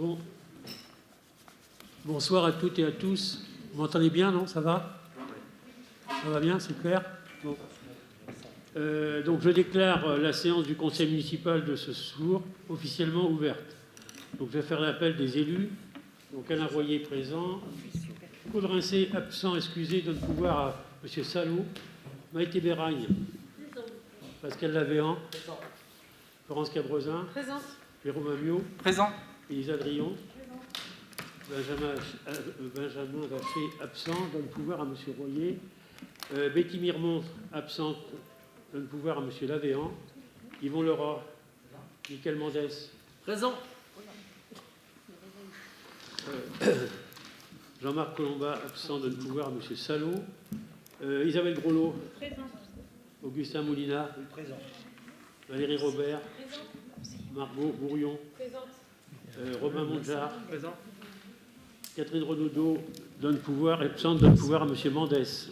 Bon. Bonsoir à toutes et à tous. Vous m'entendez bien, non? Ça va? Ça va bien, c'est clair? Bon. Donc je déclare la séance du conseil municipal de ce soir officiellement ouverte. Donc je vais faire l'appel des élus. Donc Alain Royer présent. Claude Rincé absent, excusé, donne pouvoir à M. Salot. Maïté Béragne. Pascal Lavéan. Florence Cabrezin. Présente. Jérôme Amiot. Présent. Élisa Drillon. Benjamin Vacher, absent, donne pouvoir à M. Royer. Betty Mirmont, absente, donne pouvoir à M. Lavéan. Yvon Leroy. Michael Mendès. Présent. Jean-Marc Colomba, absent, donne pouvoir à M. Salot. Isabelle Grolot. Présent. Augustin Moulina. Présent. Valérie Robert. Présent. Margot Bourrion. Présente. Robin Monjard. Présent. Catherine Renaudot donne pouvoir, absente, donne pouvoir à M. Mendès.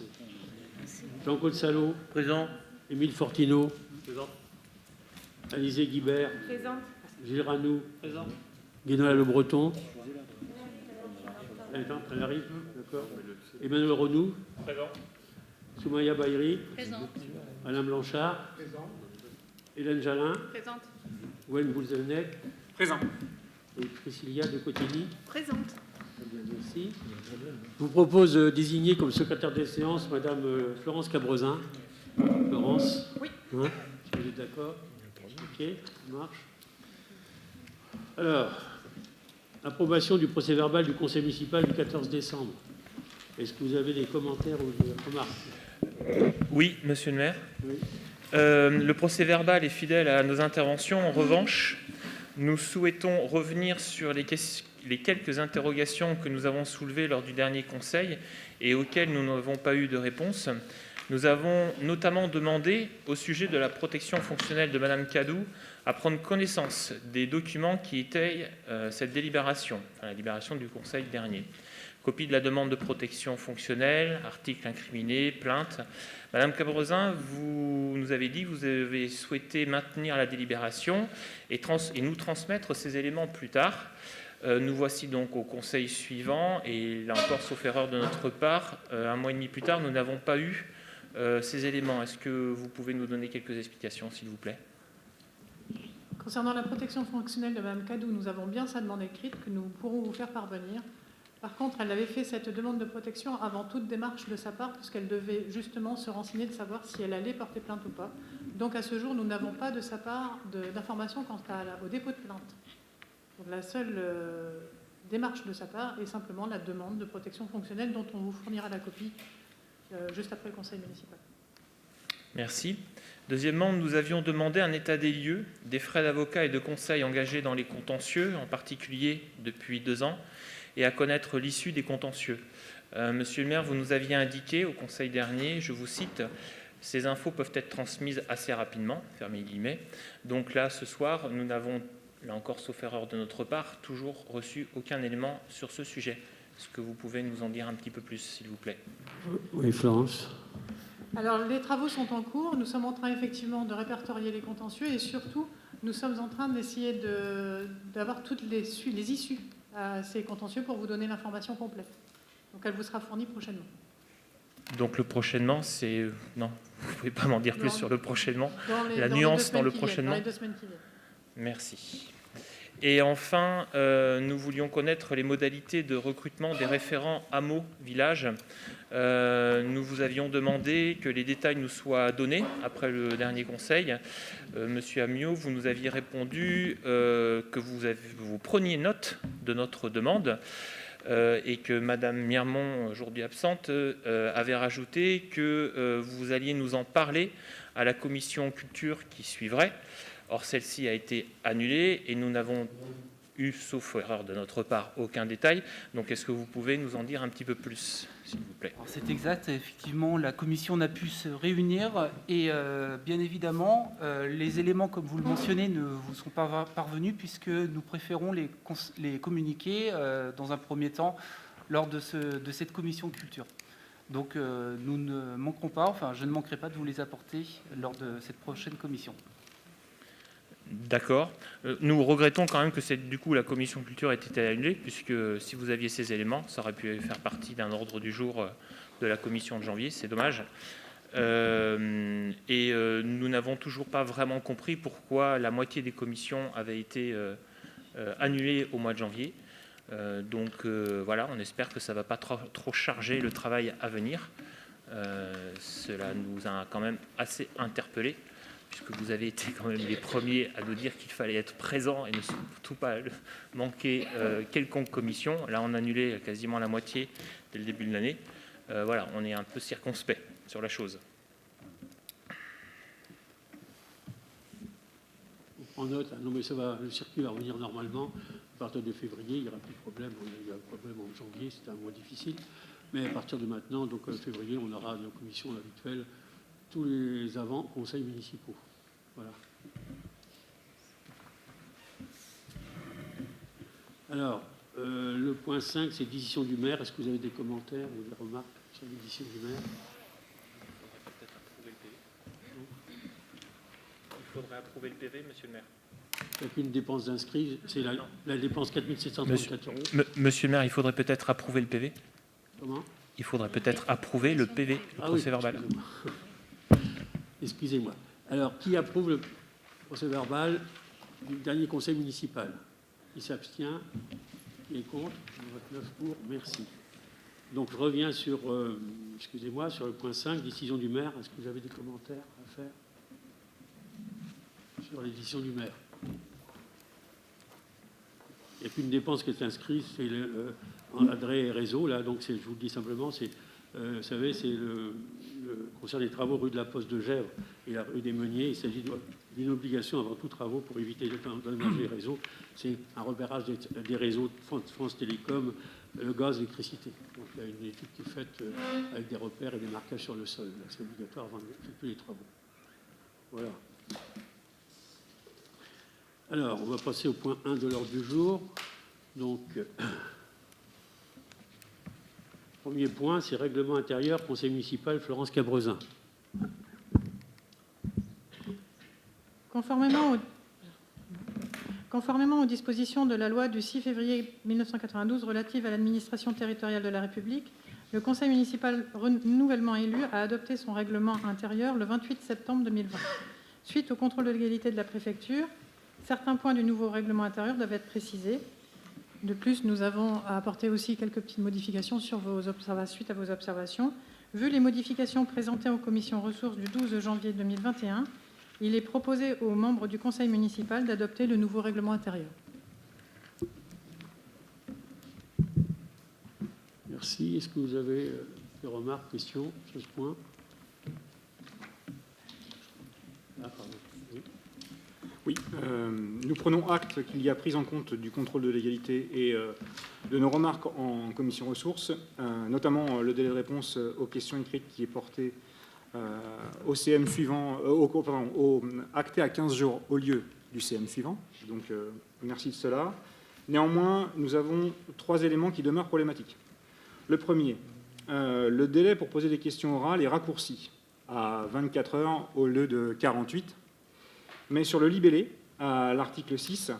Jean-Claude Salot. Présent. Émile Fortino. Présent. Alizé Guibert. Présente. Gilles Ranoux. Présent. Guénola Le Breton. Attends, elle arrive, d'accord. Emmanuel Renou. Présent. Soumaya Bayri. Présente. Alain Blanchard. Présent. Hélène Jalin. Présente. Gwen Boulzelnek. Présent. Et Priscilla de Cotigny. Présente. Très bien, merci. Je vous propose de désigner comme secrétaire des séances Madame Florence Cabrezin. Florence. Oui. Hein, si vous êtes d'accord. Ok, ça marche. Alors, approbation du procès-verbal du conseil municipal du 14 décembre. Est-ce que vous avez des commentaires ou des remarques? Oui, monsieur le maire. Oui. Le procès-verbal est fidèle à nos interventions. En revanche, nous souhaitons revenir sur les quelques interrogations que nous avons soulevées lors du dernier conseil et auxquelles nous n'avons pas eu de réponse. Nous avons notamment demandé, au sujet de la protection fonctionnelle de Madame Cadou, à prendre connaissance des documents qui étayent cette délibération, enfin la délibération du conseil dernier. Copie de la demande de protection fonctionnelle, article incriminé, plainte. Madame Cabrezin, vous nous avez dit que vous avez souhaité maintenir la délibération et nous transmettre ces éléments plus tard. Nous voici donc au conseil suivant et là encore, sauf erreur de notre part, un mois et demi plus tard, nous n'avons pas eu ces éléments. Est-ce que vous pouvez nous donner quelques explications, s'il vous plaît? Concernant la protection fonctionnelle de Mme Cadou, nous avons bien sa demande écrite que nous pourrons vous faire parvenir. Par contre, elle avait fait cette demande de protection avant toute démarche de sa part, puisqu'elle devait justement se renseigner de savoir si elle allait porter plainte ou pas. Donc à ce jour, nous n'avons pas de sa part d'informations quant au dépôt de plainte. Donc la seule démarche de sa part est simplement la demande de protection fonctionnelle dont on vous fournira la copie juste après le conseil municipal. Merci. Deuxièmement, nous avions demandé un état des lieux des frais d'avocat et de conseil engagés dans les contentieux, en particulier depuis 2 ans, et à connaître l'issue des contentieux. Monsieur le maire, vous nous aviez indiqué au conseil dernier, je vous cite, « Ces infos peuvent être transmises assez rapidement », fermez les guillemets. Donc là, ce soir, nous n'avons, là encore, sauf erreur de notre part, toujours reçu aucun élément sur ce sujet. Est-ce que vous pouvez nous en dire un petit peu plus, s'il vous plaît? Oui, Florence. Alors, les travaux sont en cours. Nous sommes en train, effectivement, de répertorier les contentieux et surtout, nous sommes en train d'essayer d'avoir toutes les issues à ces contentieux pour vous donner l'information complète. Donc, elle vous sera fournie prochainement. Donc le prochainement, c'est... Non, vous ne pouvez pas m'en dire plus sur le prochainement. La dans nuance dans le Dans prochainement. les 2 semaines qui viennent. Merci. Et enfin, nous voulions connaître les modalités de recrutement des référents hameaux-villages. Nous vous avions demandé que les détails nous soient donnés après le dernier conseil. Monsieur Amiot, vous nous aviez répondu que vous preniez note de notre demande et que Madame Mirmont, aujourd'hui absente, avait rajouté que vous alliez nous en parler à la commission culture qui suivrait. Or, celle-ci a été annulée et nous n'avons eu, sauf erreur de notre part, aucun détail. Donc, est-ce que vous pouvez nous en dire un petit peu plus, s'il vous plaît? C'est exact. Effectivement, la commission n'a pu se réunir et bien évidemment, les éléments, comme vous le mentionnez, ne vous sont pas parvenus puisque nous préférons les communiquer dans un premier temps lors de cette commission culture. Donc, nous ne manquerons pas, enfin, je ne manquerai pas de vous les apporter lors de cette prochaine commission. D'accord. Nous regrettons quand même que du coup la commission culture ait été annulée, puisque si vous aviez ces éléments, ça aurait pu faire partie d'un ordre du jour de la commission de janvier. C'est dommage. Nous n'avons toujours pas vraiment compris pourquoi la moitié des commissions avaient été annulées au mois de janvier. Voilà, on espère que ça ne va pas trop charger le travail à venir. Cela nous a quand même assez interpellés, puisque vous avez été quand même les premiers à nous dire qu'il fallait être présent et ne surtout pas manquer quelconque commission. Là, on a annulé quasiment la moitié dès le début de l'année. Voilà, on est un peu circonspect sur la chose. On prend note. Non, mais ça va, le circuit va revenir normalement. À partir de février, il n'y aura plus de problème. On a eu un problème en janvier, c'était un mois difficile. Mais à partir de maintenant, donc février, on aura nos commissions habituelles tous les avant-conseils municipaux. Voilà. Alors, le point 5, c'est décision du maire. Est-ce que vous avez des commentaires ou des remarques sur la décision du maire? Il faudrait approuver le PV, monsieur le maire. Avec une dépense d'inscrits, c'est la dépense 4 734 euros. Monsieur le maire, il faudrait peut-être approuver le PV. Comment? Il faudrait peut-être approuver le PV, le procès verbal. Excusez-moi. Alors, qui approuve le procès verbal du dernier conseil municipal? Qui s'abstient? Qui est contre? 29 pour. Merci. Donc, je reviens sur, excusez-moi, sur le point 5, décision du maire. Est-ce que vous avez des commentaires à faire sur les décisions du maire? Il n'y a qu'une dépense qui est inscrite, c'est en adresse et réseau. Là, donc, je vous le dis simplement, c'est, vous savez, c'est le concerne les travaux rue de la Poste de Gèvres et la rue des Meuniers. Il s'agit d'une obligation avant tout travaux pour éviter d'endommager les réseaux. C'est un repérage des réseaux France Télécom, gaz, électricité. Donc, il y a une étude qui est faite avec des repères et des marquages sur le sol. C'est obligatoire avant d'effectuer les travaux. Voilà. Alors, on va passer au point 1 de l'ordre du jour. Donc, premier point, c'est règlement intérieur, conseil municipal, Florence Cabrezin. Conformément aux dispositions de la loi du 6 février 1992 relative à l'administration territoriale de la République, le conseil municipal nouvellement élu a adopté son règlement intérieur le 28 septembre 2020. Suite au contrôle de légalité de la préfecture, certains points du nouveau règlement intérieur doivent être précisés. De plus, nous avons apporté aussi quelques petites modifications suite à vos observations. Vu les modifications présentées aux commissions ressources du 12 janvier 2021, il est proposé aux membres du conseil municipal d'adopter le nouveau règlement intérieur. Merci. Est-ce que vous avez des remarques, questions sur ce point? Ah, pardon. Oui, nous prenons acte qu'il y a prise en compte du contrôle de légalité et de nos remarques en commission ressources, notamment le délai de réponse aux questions écrites qui est porté au CM suivant, au acté à 15 jours au lieu du CM suivant. Donc, merci de cela. Néanmoins, nous avons 3 éléments qui demeurent problématiques. Le premier, le délai pour poser des questions orales est raccourci à 24 heures au lieu de 48. Mais sur le libellé, à l'article 6,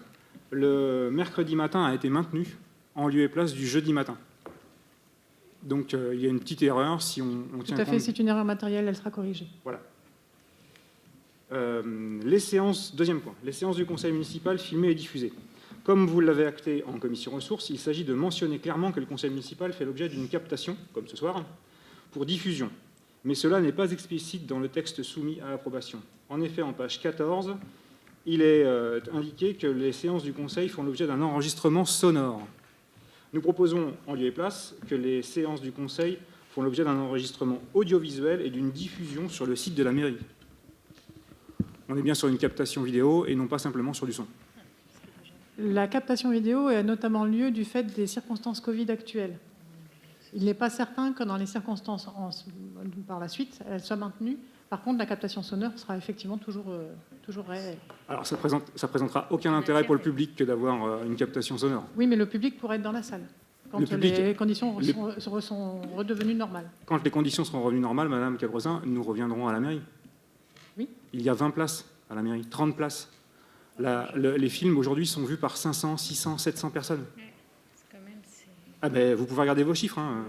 le mercredi matin a été maintenu en lieu et place du jeudi matin. Donc il y a une petite erreur si on tient compte. Tout à fait, c'est une erreur matérielle, elle sera corrigée. Voilà. Les séances, deuxième point, les séances du conseil municipal filmées et diffusées. Comme vous l'avez acté en commission ressources, il s'agit de mentionner clairement que le conseil municipal fait l'objet d'une captation, comme ce soir, pour diffusion. Mais cela n'est pas explicite dans le texte soumis à approbation. En effet, en page 14, il est indiqué que les séances du Conseil font l'objet d'un enregistrement sonore. Nous proposons, en lieu et place, que les séances du Conseil font l'objet d'un enregistrement audiovisuel et d'une diffusion sur le site de la mairie. On est bien sur une captation vidéo et non pas simplement sur du son. La captation vidéo a notamment lieu du fait des circonstances Covid actuelles. Il n'est pas certain que dans les circonstances par la suite, elle soit maintenue. Par contre, la captation sonore sera effectivement toujours réelle. Alors, ça présentera aucun intérêt pour le public que d'avoir une captation sonore. Oui, mais le public pourrait être dans la salle quand les conditions sont redevenues normales. Quand les conditions seront revenues normales, Madame Cabrezin, nous reviendrons à la mairie. Oui. Il y a 20 places à la mairie, 30 places. Les films aujourd'hui sont vus par 500, 600, 700 personnes. Ah ben, vous pouvez regarder vos chiffres. Hein.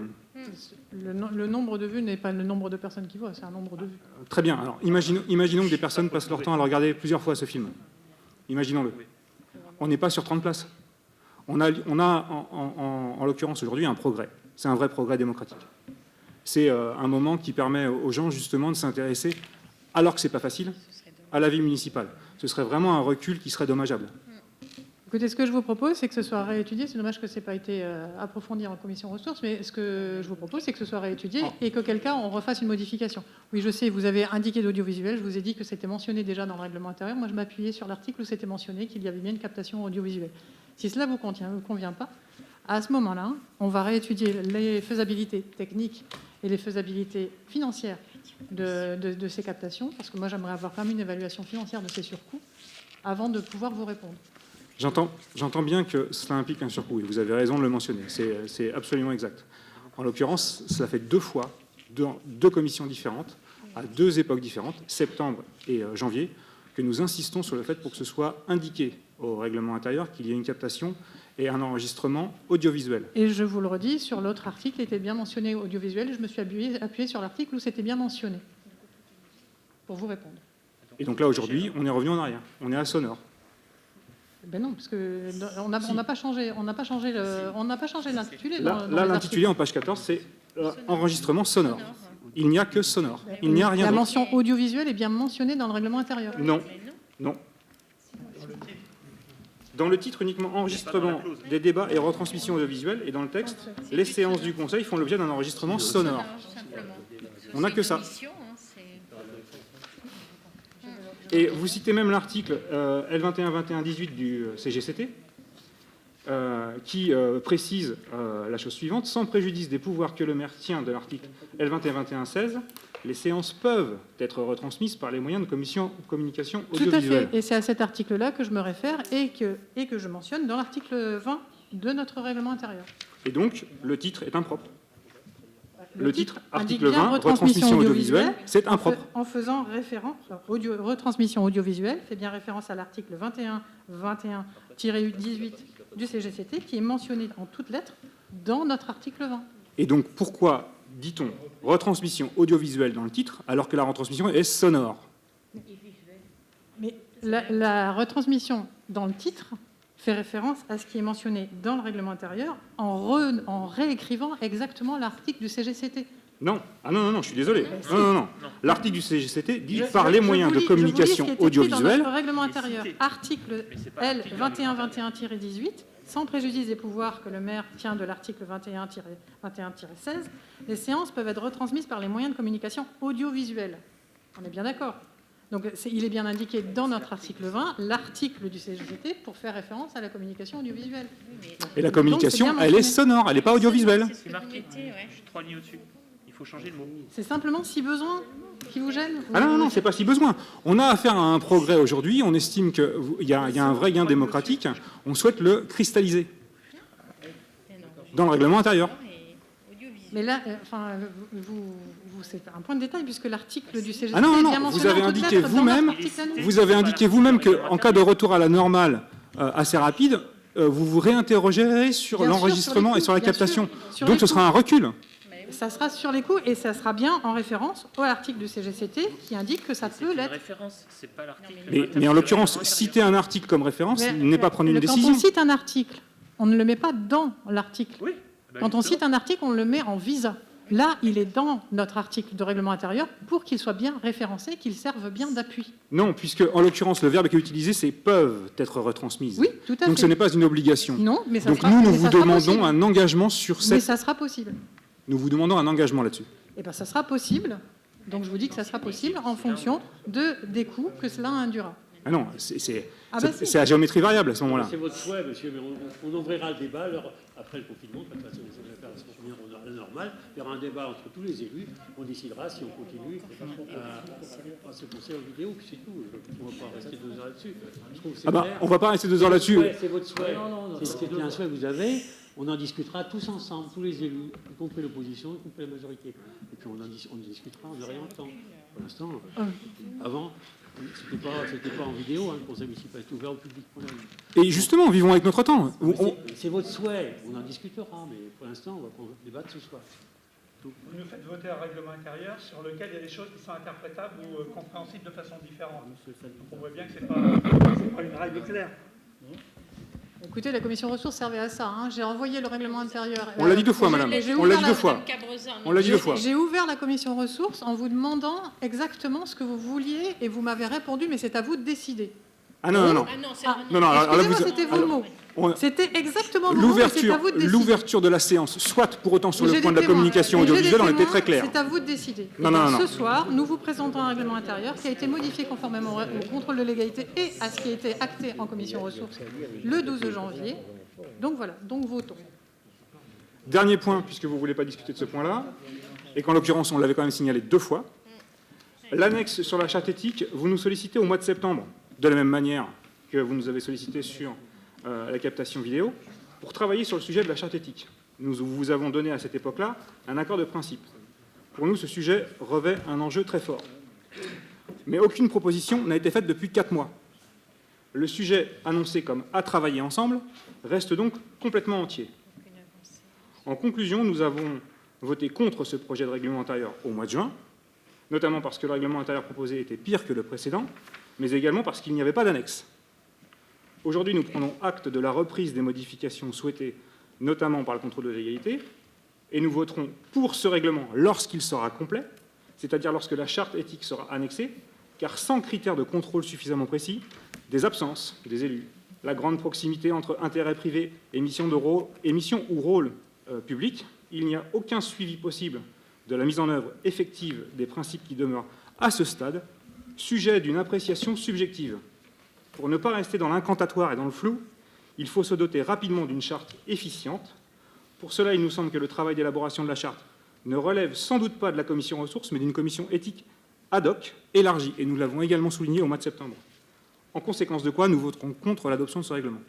Le nombre de vues n'est pas le nombre de personnes qui voient, c'est un nombre de vues. Très bien. Alors, imaginons que des personnes passent leur temps à le regarder plusieurs fois, ce film. Imaginons-le. On n'est pas sur 30 places. On a en l'occurrence aujourd'hui un progrès. C'est un vrai progrès démocratique. C'est un moment qui permet aux gens justement de s'intéresser, alors que c'est pas facile, à la vie municipale. Ce serait vraiment un recul qui serait dommageable. Écoutez, ce que je vous propose, c'est que ce soit réétudié. C'est dommage que ce n'ait pas été approfondi en commission ressources, mais ce que je vous propose, c'est que ce soit réétudié et qu'auquel cas, on refasse une modification. Oui, je sais, vous avez indiqué l'audiovisuel. Je vous ai dit que c'était mentionné déjà dans le règlement intérieur. Moi, je m'appuyais sur l'article où c'était mentionné qu'il y avait bien une captation audiovisuelle. Si cela ne vous convient pas, à ce moment-là, on va réétudier les faisabilités techniques et les faisabilités financières de ces captations, parce que moi, j'aimerais avoir quand même une évaluation financière de ces surcoûts avant de pouvoir vous répondre. J'entends bien que cela implique un surcoût, et vous avez raison de le mentionner, c'est absolument exact. En l'occurrence, cela fait 2 fois, dans 2 commissions différentes, à 2 époques différentes, septembre et janvier, que nous insistons sur le fait pour que ce soit indiqué au règlement intérieur qu'il y ait une captation et un enregistrement audiovisuel. Et je vous le redis, sur l'autre article, il était bien mentionné audiovisuel, et je me suis appuyé sur l'article où c'était bien mentionné, pour vous répondre. Et donc là, aujourd'hui, on est revenu en arrière, on est à sonore. Ben non, parce qu'on n'a pas changé l'intitulé. Là, l'intitulé en page 14, c'est enregistrement sonore. Il n'y a que sonore. Il n'y a rien La d'autre. mention audiovisuelle est bien mentionnée dans le règlement intérieur. Non, non. Dans le titre uniquement enregistrement des débats et retransmission audiovisuelle, et dans le texte, les séances du Conseil font l'objet d'un enregistrement sonore. On n'a que ça. Et vous citez même l'article L21-21-18 du CGCT, qui précise la chose suivante. Sans préjudice des pouvoirs que le maire tient de l'article L21-21-16, les séances peuvent être retransmises par les moyens de communication audiovisuelle. Tout à fait. Et c'est à cet article-là que je me réfère et que je mentionne dans l'article 20 de notre règlement intérieur. Et donc, le titre est impropre. Le titre, indique article bien 20, retransmission audiovisuelle, c'est impropre. En faisant référence, retransmission audiovisuelle fait bien référence à l'article 21-21-18 du CGCT qui est mentionné en toutes lettres dans notre article 20. Et donc, pourquoi dit-on retransmission audiovisuelle dans le titre alors que la retransmission est sonore? Mais la retransmission dans le titre fait référence à ce qui est mentionné dans le règlement intérieur en réécrivant exactement l'article du CGCT. Non, non, je suis désolé. Non. L'article du CGCT dit par les moyens de communication audiovisuelle. Dans notre règlement intérieur, article L 21-21-18, sans préjudice des pouvoirs que le maire tient de l'article 21-21-16, les séances peuvent être retransmises par les moyens de communication audiovisuelle. On est bien d'accord. Donc, il est bien indiqué dans notre article 20, l'article du CGCT, pour faire référence à la communication audiovisuelle. Et la communication, elle est sonore, elle n'est pas audiovisuelle. C'est marqué, je suis 3 lignes au-dessus. Il faut changer le mot. C'est simplement si besoin qui vous gêne. Ah non, c'est pas si besoin. On a affaire à un progrès aujourd'hui, on estime qu'il y a un vrai gain démocratique, on souhaite le cristalliser dans le règlement intérieur. Mais là, c'est un point de détail puisque l'article du CGCT est bien mentionné. Vous avez indiqué vous-même qu'en cas de retour à la normale assez rapide, vous vous réinterrogerez sur l'enregistrement et sur la captation. Donc ce sera un recul. Ça sera sur les coups et ça sera bien en référence à l'article du CGCT qui indique que ça peut l'être. C'est pas l'article. Mais en l'occurrence, citer un article comme référence n'est pas prendre une décision. Quand on cite un article, on ne le met pas dans l'article. Oui. Quand on cite un article, on le met en visa. Là, il est dans notre article de règlement intérieur pour qu'il soit bien référencé, qu'il serve bien d'appui. Non, puisque en l'occurrence, le verbe qui est utilisé, c'est peuvent être retransmises. Oui, tout à fait. Donc ce n'est pas une obligation. Non, mais ça Donc sera, nous vous demandons un engagement sur cette... Mais ça sera possible. Nous vous demandons un engagement là-dessus. Eh bien, ça sera possible. Donc je vous dis que ça sera possible en fonction des coûts que cela induira. Ah non, c'est à géométrie variable à ce moment-là. C'est votre souhait, monsieur, mais on ouvrira le débat après le confinement, quand la première on aura normal. Il y aura un débat entre tous les élus. On décidera si on continue à se penser en vidéo, puis c'est tout. On ne va pas rester 2 heures là-dessus. On ne va pas rester 2 heures là-dessus. C'est votre souhait. C'est un souhait que vous avez. On en discutera tous ensemble, tous les élus, y compris l'opposition, y compris la majorité. Et puis on en discutera, on devrait entendre. Pour l'instant, avant, c'était pas en vidéo, hein, le conseil municipal est ouvert au public. Et justement, vivons avec notre temps. C'est votre souhait, on en discutera, mais pour l'instant, on va débattre ce soir. Vous nous faites voter un règlement intérieur sur lequel il y a des choses qui sont interprétables ou compréhensibles de façon différente. Donc on voit bien que ce n'est pas une règle claire. Écoutez, la commission ressources servait à ça. Hein. J'ai envoyé le règlement intérieur. On l'a dit 2 fois, madame. On l'a dit 2 fois. On l'a dit 2 fois. J'ai ouvert la commission ressources en vous demandant exactement ce que vous vouliez et vous m'avez répondu, mais c'est à vous de décider. Ah non, non, non. Excusez-moi, c'était vos mots. C'était exactement vos mots, mais c'est à vous de décider. L'ouverture de la séance, soit pour autant sur le point de la communication audiovisuelle, on était très clair. C'est à vous de décider. Non, non, non. Ce soir, nous vous présentons un règlement intérieur qui a été modifié conformément au contrôle de légalité et à ce qui a été acté en commission ressources le 12 janvier. Donc voilà, donc votons. Dernier point, puisque vous ne voulez pas discuter de ce point-là, et qu'en l'occurrence, on l'avait quand même signalé 2 fois. L'annexe sur la charte éthique, vous nous sollicitez au mois de septembre, de la même manière que vous nous avez sollicité sur la captation vidéo, pour travailler sur le sujet de la charte éthique. Nous vous avons donné à cette époque-là un accord de principe. Pour nous, ce sujet revêt un enjeu très fort. Mais aucune proposition n'a été faite depuis 4 mois. Le sujet annoncé comme « à travailler ensemble » reste donc complètement entier. En conclusion, nous avons voté contre ce projet de règlement intérieur au mois de juin, notamment parce que le règlement intérieur proposé était pire que le précédent, mais également parce qu'il n'y avait pas d'annexe. Aujourd'hui, nous prenons acte de la reprise des modifications souhaitées, notamment par le contrôle de légalité, et nous voterons pour ce règlement lorsqu'il sera complet, c'est-à-dire lorsque la charte éthique sera annexée, car sans critères de contrôle suffisamment précis, des absences des élus, la grande proximité entre intérêt privé et mission ou rôle public, il n'y a aucun suivi possible de la mise en œuvre effective des principes qui demeurent à ce stade sujet d'une appréciation subjective. Pour ne pas rester dans l'incantatoire et dans le flou, il faut se doter rapidement d'une charte efficiente. Pour cela, il nous semble que le travail d'élaboration de la charte ne relève sans doute pas de la commission ressources, mais d'une commission éthique ad hoc, élargie, et nous l'avons également souligné au mois de septembre. En conséquence de quoi, nous voterons contre l'adoption de ce règlement.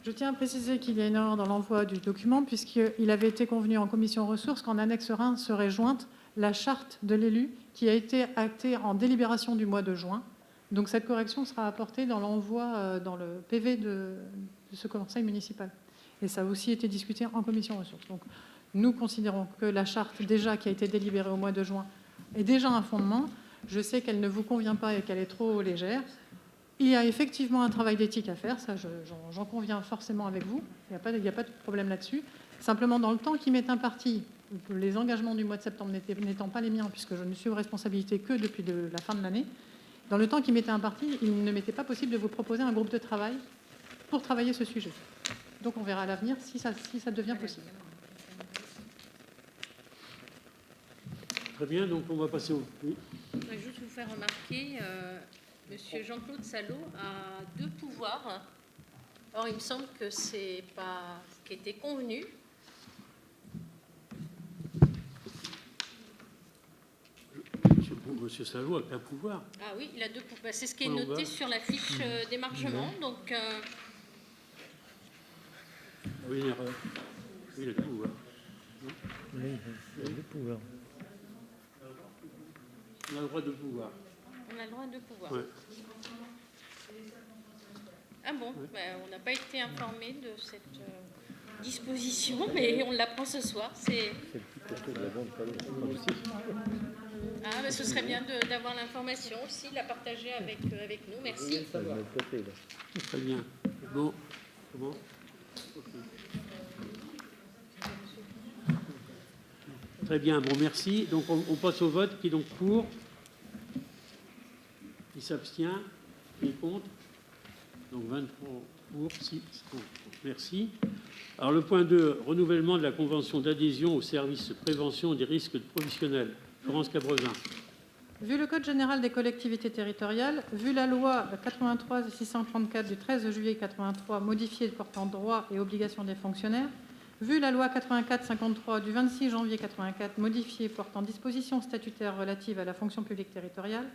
Je tiens à préciser qu'il y a une erreur dans l'envoi du document, puisqu'il avait été convenu en commission ressources qu'en annexe 1 serait jointe la charte de l'élu qui a été actée en délibération du mois de juin. Donc cette correction sera apportée dans l'envoi, dans le PV de ce conseil municipal. Et ça a aussi été discuté en commission ressources. Donc nous considérons que la charte déjà qui a été délibérée au mois de juin est déjà un fondement. Je sais qu'elle ne vous convient pas et qu'elle est trop légère. Il y a effectivement un travail d'éthique à faire, ça j'en conviens forcément avec vous, il n'y a pas de problème là-dessus. Simplement, dans le temps qui m'est imparti, les engagements du mois de septembre n'étant pas les miens, puisque je ne suis aux responsabilités que depuis la fin de l'année, dans le temps qui m'était imparti, il ne m'était pas possible de vous proposer un groupe de travail pour travailler ce sujet. Donc on verra à l'avenir si ça devient possible. Très bien, donc on va passer au... Oui. Je voudrais juste vous faire remarquer, Monsieur Jean-Claude Salot a 2 pouvoirs. Or, il me semble que ce n'est pas ce qui était convenu. Monsieur Salot a un pouvoir. Ah oui, il a 2 pouvoirs. C'est ce qui est noté sur la fiche d'émargement. Donc, Oui, il a 2 pouvoirs. Oui, il a 2 pouvoirs. On a le droit de pouvoir. on a le droit à 2 pouvoirs. Ouais. Ah bon, ben, on n'a pas été informé de cette disposition, mais on l'apprend ce soir. Ah, ben, ce serait bien d'avoir l'information aussi, de la partager avec nous. Merci. Très bien. Bon, comment okay. Très bien, bon, merci. Donc, on passe au vote. Qui est donc pour? Qui s'abstient? Qui est contre? Donc, 23 pour, 6 contre. Merci. Alors, le point 2, renouvellement de la convention d'adhésion au service prévention des risques professionnels. Florence Cabrezin. Vu le Code général des collectivités territoriales, vu la loi 83-634 du 13 juillet 83 modifiée portant droits et obligations des fonctionnaires, vu la loi 84-53 du 26 janvier 84 modifiée portant dispositions statutaires relatives à la fonction publique territoriale,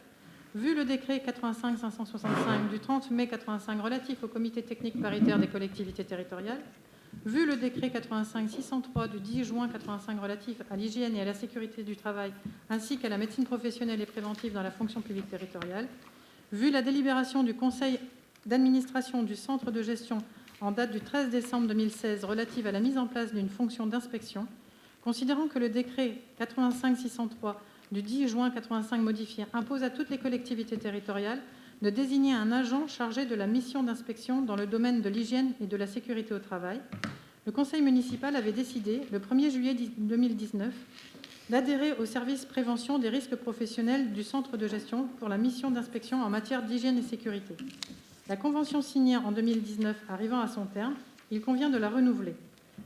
vu le décret 85-565 du 30 mai 85 relatif au comité technique paritaire des collectivités territoriales, vu le décret 85-603 du 10 juin 85 relatif à l'hygiène et à la sécurité du travail, ainsi qu'à la médecine professionnelle et préventive dans la fonction publique territoriale, vu la délibération du Conseil d'administration du centre de gestion en date du 13 décembre 2016 relative à la mise en place d'une fonction d'inspection, considérant que le décret 85-603 du 10 juin 85 modifié impose à toutes les collectivités territoriales de désigner un agent chargé de la mission d'inspection dans le domaine de l'hygiène et de la sécurité au travail, le conseil municipal avait décidé, le 1er juillet 2019, d'adhérer au service prévention des risques professionnels du centre de gestion pour la mission d'inspection en matière d'hygiène et sécurité. La convention signée en 2019 arrivant à son terme, il convient de la renouveler.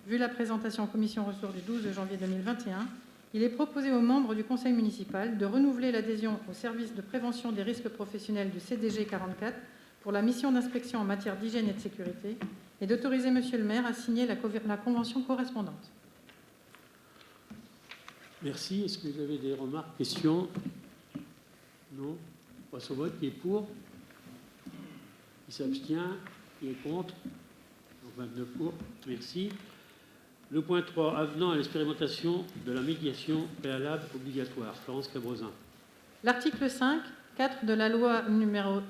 Vu la présentation en commission ressources du 12 janvier 2021, il est proposé aux membres du conseil municipal de renouveler l'adhésion au service de prévention des risques professionnels du CDG 44 pour la mission d'inspection en matière d'hygiène et de sécurité et d'autoriser monsieur le maire à signer la convention correspondante. Merci. Est-ce que vous avez des remarques, questions? Non. On passe au vote. Qui est pour? Qui s'abstient? Qui est contre? Donc 29 pour. Merci. Le point 3, avenant à l'expérimentation de la médiation préalable obligatoire. Florence Cabrezin. L'article 5, 4 de la loi numéro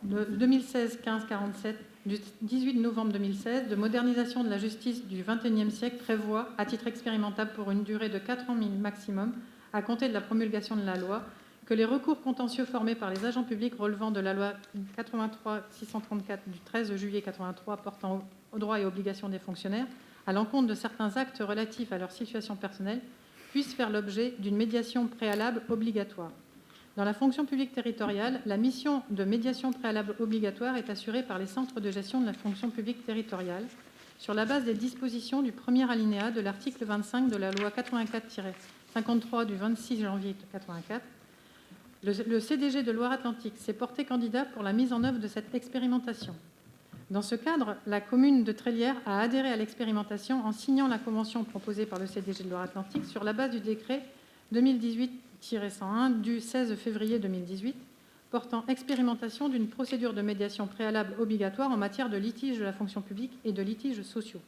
2016-1547 du 18 novembre 2016 de modernisation de la justice du XXIe siècle prévoit, à titre expérimentable pour une durée de 4 ans maximum, à compter de la promulgation de la loi, que les recours contentieux formés par les agents publics relevant de la loi 83-634 du 13 juillet 83 portant aux droits et obligations des fonctionnaires à l'encontre de certains actes relatifs à leur situation personnelle puissent faire l'objet d'une médiation préalable obligatoire. Dans la fonction publique territoriale, la mission de médiation préalable obligatoire est assurée par les centres de gestion de la fonction publique territoriale sur la base des dispositions du premier alinéa de l'article 25 de la loi 84-53 du 26 janvier 84. Le CDG de Loire-Atlantique s'est porté candidat pour la mise en œuvre de cette expérimentation. Dans ce cadre, la commune de Trélières a adhéré à l'expérimentation en signant la convention proposée par le CDG de Loire-Atlantique sur la base du décret 2018-101 du 16 février 2018 portant expérimentation d'une procédure de médiation préalable obligatoire en matière de litige de la fonction publique et de litiges sociaux.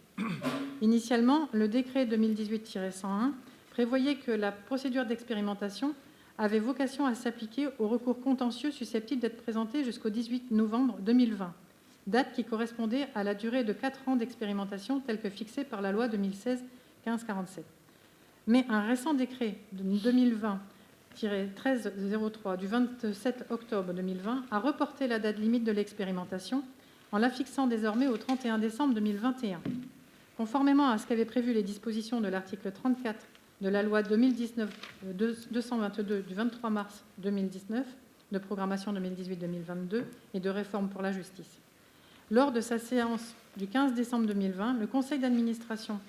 Initialement, le décret 2018-101 prévoyait que la procédure d'expérimentation avait vocation à s'appliquer aux recours contentieux susceptibles d'être présentés jusqu'au 18 novembre 2020, date qui correspondait à la durée de 4 ans d'expérimentation telle que fixée par la loi 2016-1547. Mais un récent décret de 2020-1303 du 27 octobre 2020 a reporté la date limite de l'expérimentation en la fixant désormais au 31 décembre 2021. Conformément à ce qu'avaient prévu les dispositions de l'article 34 de la loi 2019-222 du 23 mars 2019 de programmation 2018-2022 et de réforme pour la justice. Lors de sa séance du 15 décembre 2020, le conseil d'administration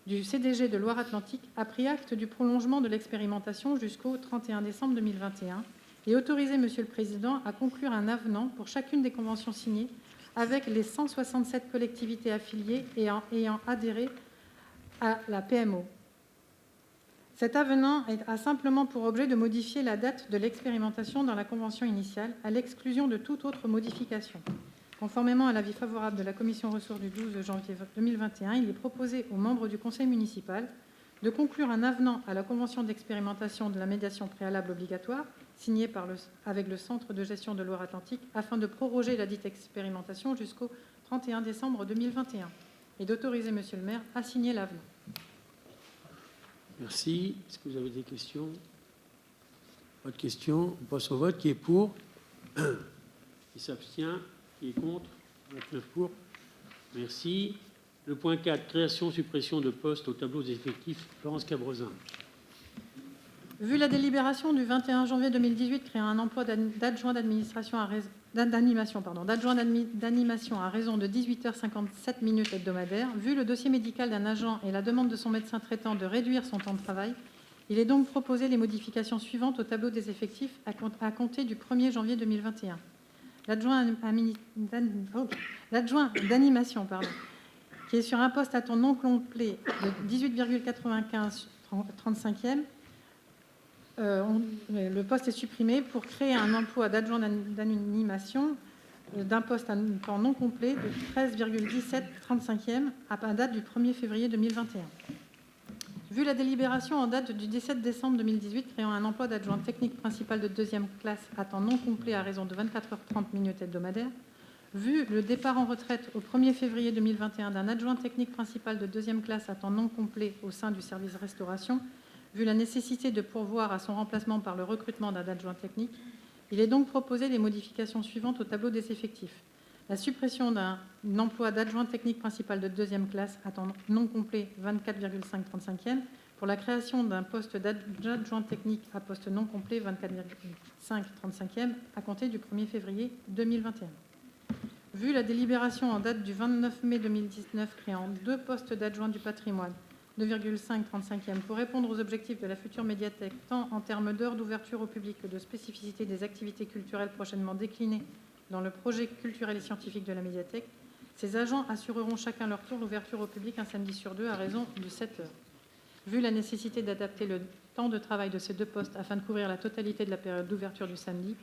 du CDG de Loire-Atlantique a pris acte du prolongement de l'expérimentation jusqu'au 31 décembre 2021 et autorisé Monsieur le Président à conclure un avenant pour chacune des conventions signées avec les 167 collectivités affiliées et ayant adhéré à la PMO. Cet avenant a simplement pour objet de modifier la date de l'expérimentation dans la convention initiale à l'exclusion de toute autre modification. Conformément à l'avis favorable de la commission ressources du 12 janvier 2021, il est proposé aux membres du conseil municipal de conclure un avenant à la convention d'expérimentation de la médiation préalable obligatoire signée avec le centre de gestion de Loire-Atlantique afin de proroger la dite expérimentation jusqu'au 31 décembre 2021 et d'autoriser monsieur le maire à signer l'avenant. Merci. Est-ce que vous avez des questions? Pas de questions. On passe au vote. Qui est pour? Qui s'abstient? Qui est contre? 29 pour. Merci. Le point 4, création-suppression de postes au tableau des effectifs. Florence Cabrezin. Vu la délibération du 21 janvier 2018 créant un emploi d'adjoint d'animation à raison de 18h57 hebdomadaires, vu le dossier médical d'un agent et la demande de son médecin traitant de réduire son temps de travail, il est donc proposé les modifications suivantes au tableau des effectifs à compter du 1er janvier 2021. L'adjoint d'animation, qui est sur un poste à temps non complet de 18,95 35e, le poste est supprimé pour créer un emploi d'adjoint d'animation d'un poste à temps non complet de 13,1735e à date du 1er février 2021. Vu la délibération en date du 17 décembre 2018 créant un emploi d'adjoint technique principal de 2e classe à temps non complet à raison de 24h30 minutes hebdomadaires, vu le départ en retraite au 1er février 2021 d'un adjoint technique principal de 2e classe à temps non complet au sein du service restauration, vu la nécessité de pourvoir à son remplacement par le recrutement d'un adjoint technique, il est donc proposé les modifications suivantes au tableau des effectifs. La suppression d'un emploi d'adjoint technique principal de 2e classe à temps non complet 24,535e pour la création d'un poste d'adjoint technique à poste non complet 24,535e à compter du 1er février 2021. Vu la délibération en date du 29 mai 2019 créant 2 postes d'adjoint du patrimoine 2,535e pour répondre aux objectifs de la future médiathèque, tant en termes d'heures d'ouverture au public que de spécificité des activités culturelles prochainement déclinées dans le projet culturel et scientifique de la médiathèque, ces agents assureront chacun leur tour l'ouverture au public un samedi sur 2 à raison de 7 heures. Vu la nécessité d'adapter le temps de travail de ces 2 postes afin de couvrir la totalité de la période d'ouverture du samedi,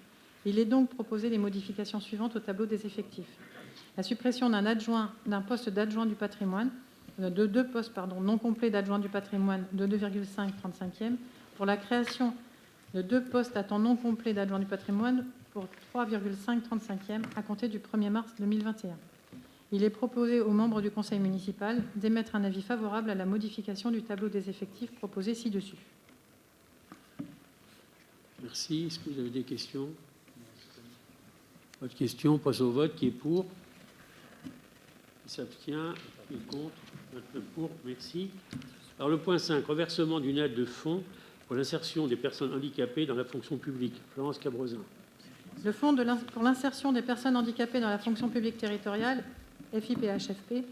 il est donc proposé les modifications suivantes au tableau des effectifs. La suppression d'un poste d'adjoint du patrimoine, de 2 postes non complets d'adjoint du patrimoine de 2,535e pour la création de 2 postes à temps non complet d'adjoint du patrimoine pour 3,535e à compter du 1er mars 2021. Il est proposé aux membres du conseil municipal d'émettre un avis favorable à la modification du tableau des effectifs proposé ci-dessus. Merci. Est-ce que vous avez des questions? Pas de questions, on passe au vote. Qui est pour? Qui s'abstient? Qui est contre? 29 pour, merci. Alors le point 5, reversement d'une aide de fonds pour l'insertion des personnes handicapées dans la fonction publique. Florence Cabrezin. Le Fonds pour l'insertion des personnes handicapées dans la fonction publique territoriale, FIPHFP,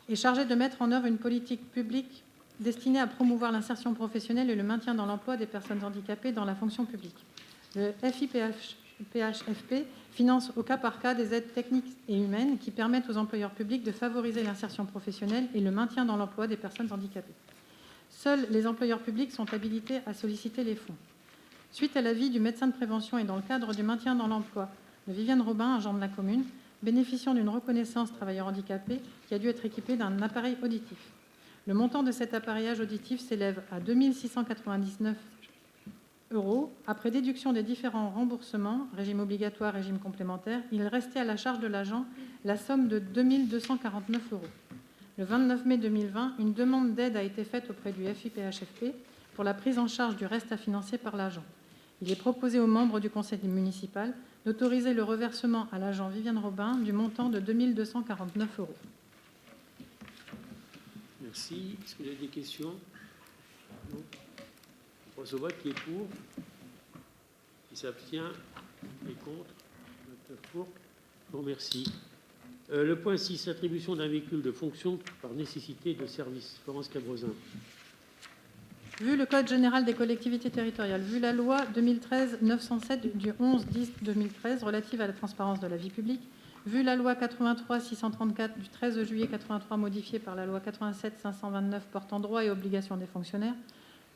est chargé de mettre en œuvre une politique publique destinée à promouvoir l'insertion professionnelle et le maintien dans l'emploi des personnes handicapées dans la fonction publique. Le FIPHFP finance au cas par cas des aides techniques et humaines qui permettent aux employeurs publics de favoriser l'insertion professionnelle et le maintien dans l'emploi des personnes handicapées. Seuls les employeurs publics sont habilités à solliciter les fonds. Suite à l'avis du médecin de prévention et dans le cadre du maintien dans l'emploi de Viviane Robin, agent de la commune, bénéficiant d'une reconnaissance travailleur handicapé qui a dû être équipé d'un appareil auditif. Le montant de cet appareillage auditif s'élève à 2 699 €. Après déduction des différents remboursements, régime obligatoire, régime complémentaire, il restait à la charge de l'agent la somme de 2 249 €. Le 29 mai 2020, une demande d'aide a été faite auprès du FIPHFP pour la prise en charge du reste à financer par l'agent. Il est proposé aux membres du conseil municipal d'autoriser le reversement à l'agent Viviane Robin du montant de 2 249 €. Merci. Est-ce que vous avez des questions? Non. On passe au vote. Qui est pour? Qui s'abstient? Qui est contre? 29 pour. Je vous remercie. Le point 6, attribution d'un véhicule de fonction par nécessité de service. Florence Cabrezin. Vu le Code général des collectivités territoriales, vu la loi 2013-907 du 11-10-2013 relative à la transparence de la vie publique, vu la loi 83-634 du 13 juillet 83 modifiée par la loi 87-529 portant droits et obligations des fonctionnaires,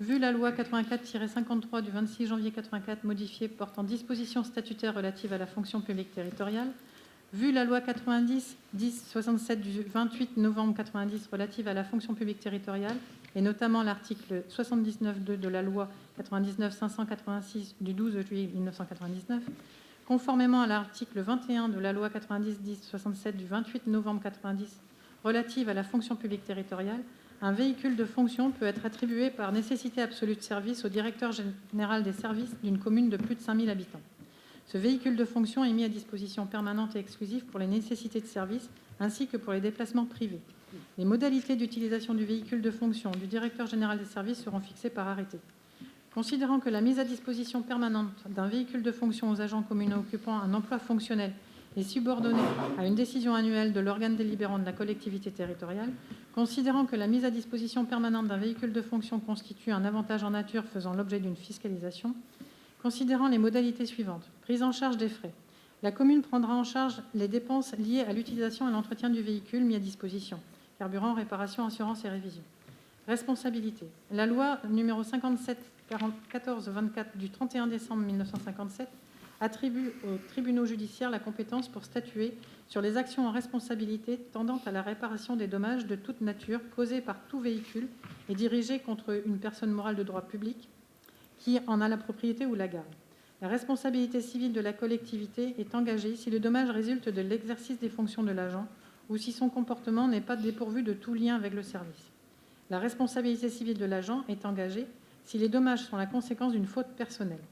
vu la loi 84-53 du 26 janvier 84 modifiée portant dispositions statutaires relatives à la fonction publique territoriale, vu la loi 90-10-67 du 28 novembre 90 relative à la fonction publique territoriale, et notamment l'article 79.2 de la loi 99-586 du 12 juillet 1999, conformément à l'article 21 de la loi 90-10-67 du 28 novembre 90 relative à la fonction publique territoriale, un véhicule de fonction peut être attribué par nécessité absolue de service au directeur général des services d'une commune de plus de 5 000 habitants. Ce véhicule de fonction est mis à disposition permanente et exclusive pour les nécessités de service ainsi que pour les déplacements privés. Les modalités d'utilisation du véhicule de fonction du directeur général des services seront fixées par arrêté. Considérant que la mise à disposition permanente d'un véhicule de fonction aux agents communaux occupant un emploi fonctionnel est subordonnée à une décision annuelle de l'organe délibérant de la collectivité territoriale, considérant que la mise à disposition permanente d'un véhicule de fonction constitue un avantage en nature faisant l'objet d'une fiscalisation, considérant les modalités suivantes. Prise en charge des frais. La commune prendra en charge les dépenses liées à l'utilisation et l'entretien du véhicule mis à disposition. Carburant, réparation, assurance et révision. Responsabilité. La loi numéro 57-14-24 du 31 décembre 1957 attribue aux tribunaux judiciaires la compétence pour statuer sur les actions en responsabilité tendant à la réparation des dommages de toute nature causés par tout véhicule et dirigés contre une personne morale de droit public qui en a la propriété ou la garde. La responsabilité civile de la collectivité est engagée si le dommage résulte de l'exercice des fonctions de l'agent ou si son comportement n'est pas dépourvu de tout lien avec le service. La responsabilité civile de l'agent est engagée si les dommages sont la conséquence d'une faute personnelle.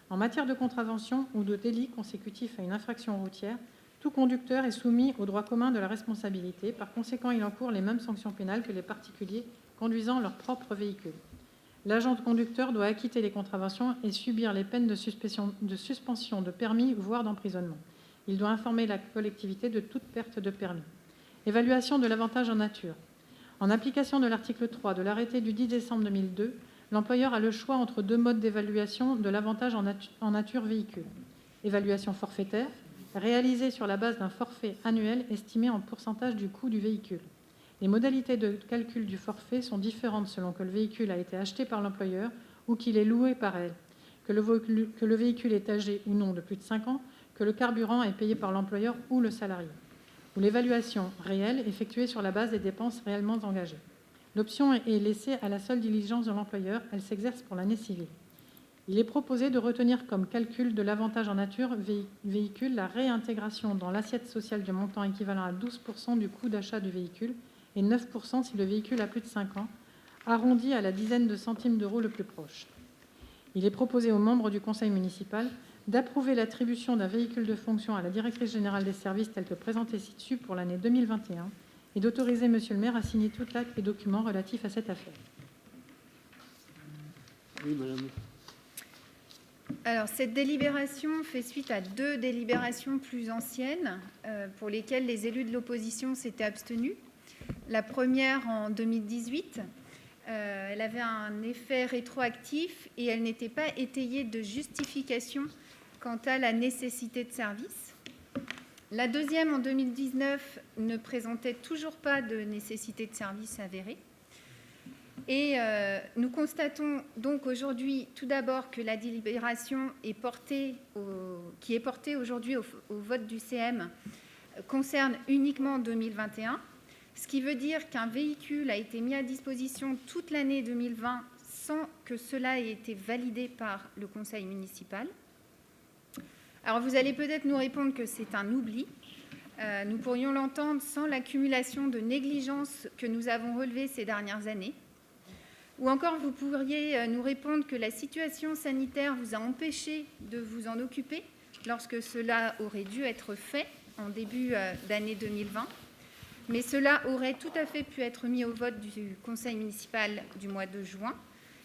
En matière de contravention ou de délit consécutif à une infraction routière, tout conducteur est soumis au droit commun de la responsabilité. Par conséquent, il encourt les mêmes sanctions pénales que les particuliers conduisant leur propre véhicule. L'agent conducteur doit acquitter les contraventions et subir les peines de suspension de permis, voire d'emprisonnement. Il doit informer la collectivité de toute perte de permis. Évaluation de l'avantage en nature. En application de l'article 3 de l'arrêté du 10 décembre 2002, l'employeur a le choix entre 2 modes d'évaluation de l'avantage en nature véhicule. Évaluation forfaitaire, réalisée sur la base d'un forfait annuel estimé en pourcentage du coût du véhicule. Les modalités de calcul du forfait sont différentes selon que le véhicule a été acheté par l'employeur ou qu'il est loué par elle, que le véhicule est âgé ou non de plus de 5 ans, que le carburant est payé par l'employeur ou le salarié, ou l'évaluation réelle effectuée sur la base des dépenses réellement engagées. L'option est laissée à la seule diligence de l'employeur, elle s'exerce pour l'année civile. Il est proposé de retenir comme calcul de l'avantage en nature véhicule la réintégration dans l'assiette sociale du montant équivalent à 12% du coût d'achat du véhicule et 9% si le véhicule a plus de 5 ans, arrondi à la dizaine de centimes d'euros le plus proche. Il est proposé aux membres du conseil municipal d'approuver l'attribution d'un véhicule de fonction à la directrice générale des services tel que présenté ci-dessus pour l'année 2021 et d'autoriser Monsieur le maire à signer tout acte et documents relatifs à cette affaire. Oui, madame. Alors, cette délibération fait suite à 2 délibérations plus anciennes pour lesquelles les élus de l'opposition s'étaient abstenus. La première en 2018, elle avait un effet rétroactif et elle n'était pas étayée de justification quant à la nécessité de service. La deuxième en 2019 ne présentait toujours pas de nécessité de service avérée. Et nous constatons donc aujourd'hui tout d'abord que la délibération qui est portée aujourd'hui au vote du CM concerne uniquement 2021, ce qui veut dire qu'un véhicule a été mis à disposition toute l'année 2020 sans que cela ait été validé par le conseil municipal. Alors vous allez peut-être nous répondre que c'est un oubli. Nous pourrions l'entendre sans l'accumulation de négligences que nous avons relevées ces dernières années. Ou encore, vous pourriez nous répondre que la situation sanitaire vous a empêché de vous en occuper lorsque cela aurait dû être fait en début d'année 2020. Mais cela aurait tout à fait pu être mis au vote du conseil municipal du mois de juin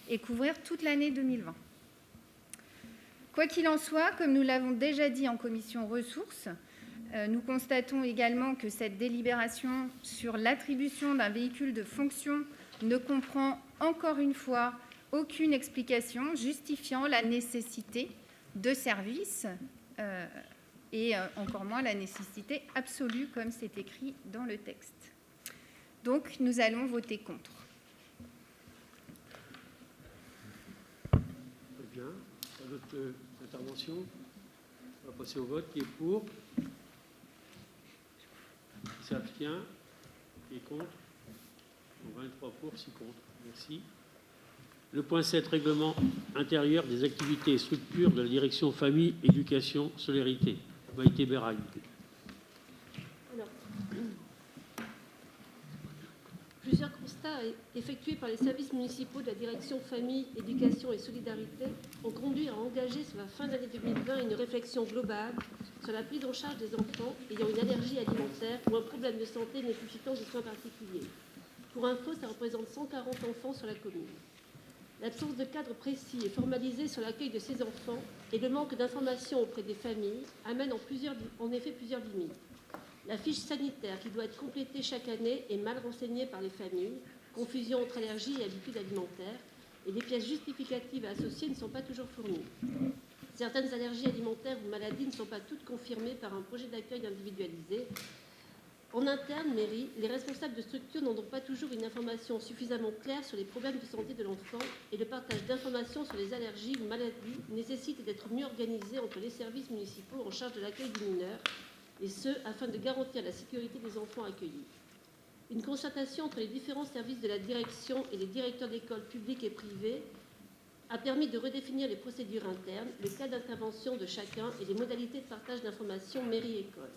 et couvrir toute l'année 2020. Quoi qu'il en soit, comme nous l'avons déjà dit en commission ressources, nous constatons également que cette délibération sur l'attribution d'un véhicule de fonction ne comprend encore une fois aucune explication justifiant la nécessité de service et encore moins la nécessité absolue comme c'est écrit dans le texte. Donc nous allons voter contre. Très bien. D'autres interventions? On va passer au vote. Qui est pour? Qui s'abstient? Qui est contre? 23 pour, 6 contre. Merci. Le point 7, règlement intérieur des activités et structures de la direction famille, éducation, solidarité. Maïté Béraille. Alors, plusieurs constats effectués par les services municipaux de la direction famille, éducation et solidarité ont conduit à engager sur la fin de l'année 2020 une réflexion globale sur la prise en charge des enfants ayant une allergie alimentaire ou un problème de santé nécessitant des soins particuliers. Pour info, ça représente 140 enfants sur la commune. L'absence de cadre précis et formalisé sur l'accueil de ces enfants et le manque d'informations auprès des familles amènent en effet plusieurs limites. La fiche sanitaire qui doit être complétée chaque année est mal renseignée par les familles, confusion entre allergies et habitudes alimentaires, et les pièces justificatives associées ne sont pas toujours fournies. Certaines allergies alimentaires ou maladies ne sont pas toutes confirmées par un projet d'accueil individualisé. En interne, mairie, les responsables de structure n'ont donc pas toujours une information suffisamment claire sur les problèmes de santé de l'enfant et le partage d'informations sur les allergies ou maladies nécessite d'être mieux organisé entre les services municipaux en charge de l'accueil du mineur, et ce, afin de garantir la sécurité des enfants accueillis. Une concertation entre les différents services de la direction et les directeurs d'écoles publiques et privées a permis de redéfinir les procédures internes, le cas d'intervention de chacun et les modalités de partage d'informations mairie-école.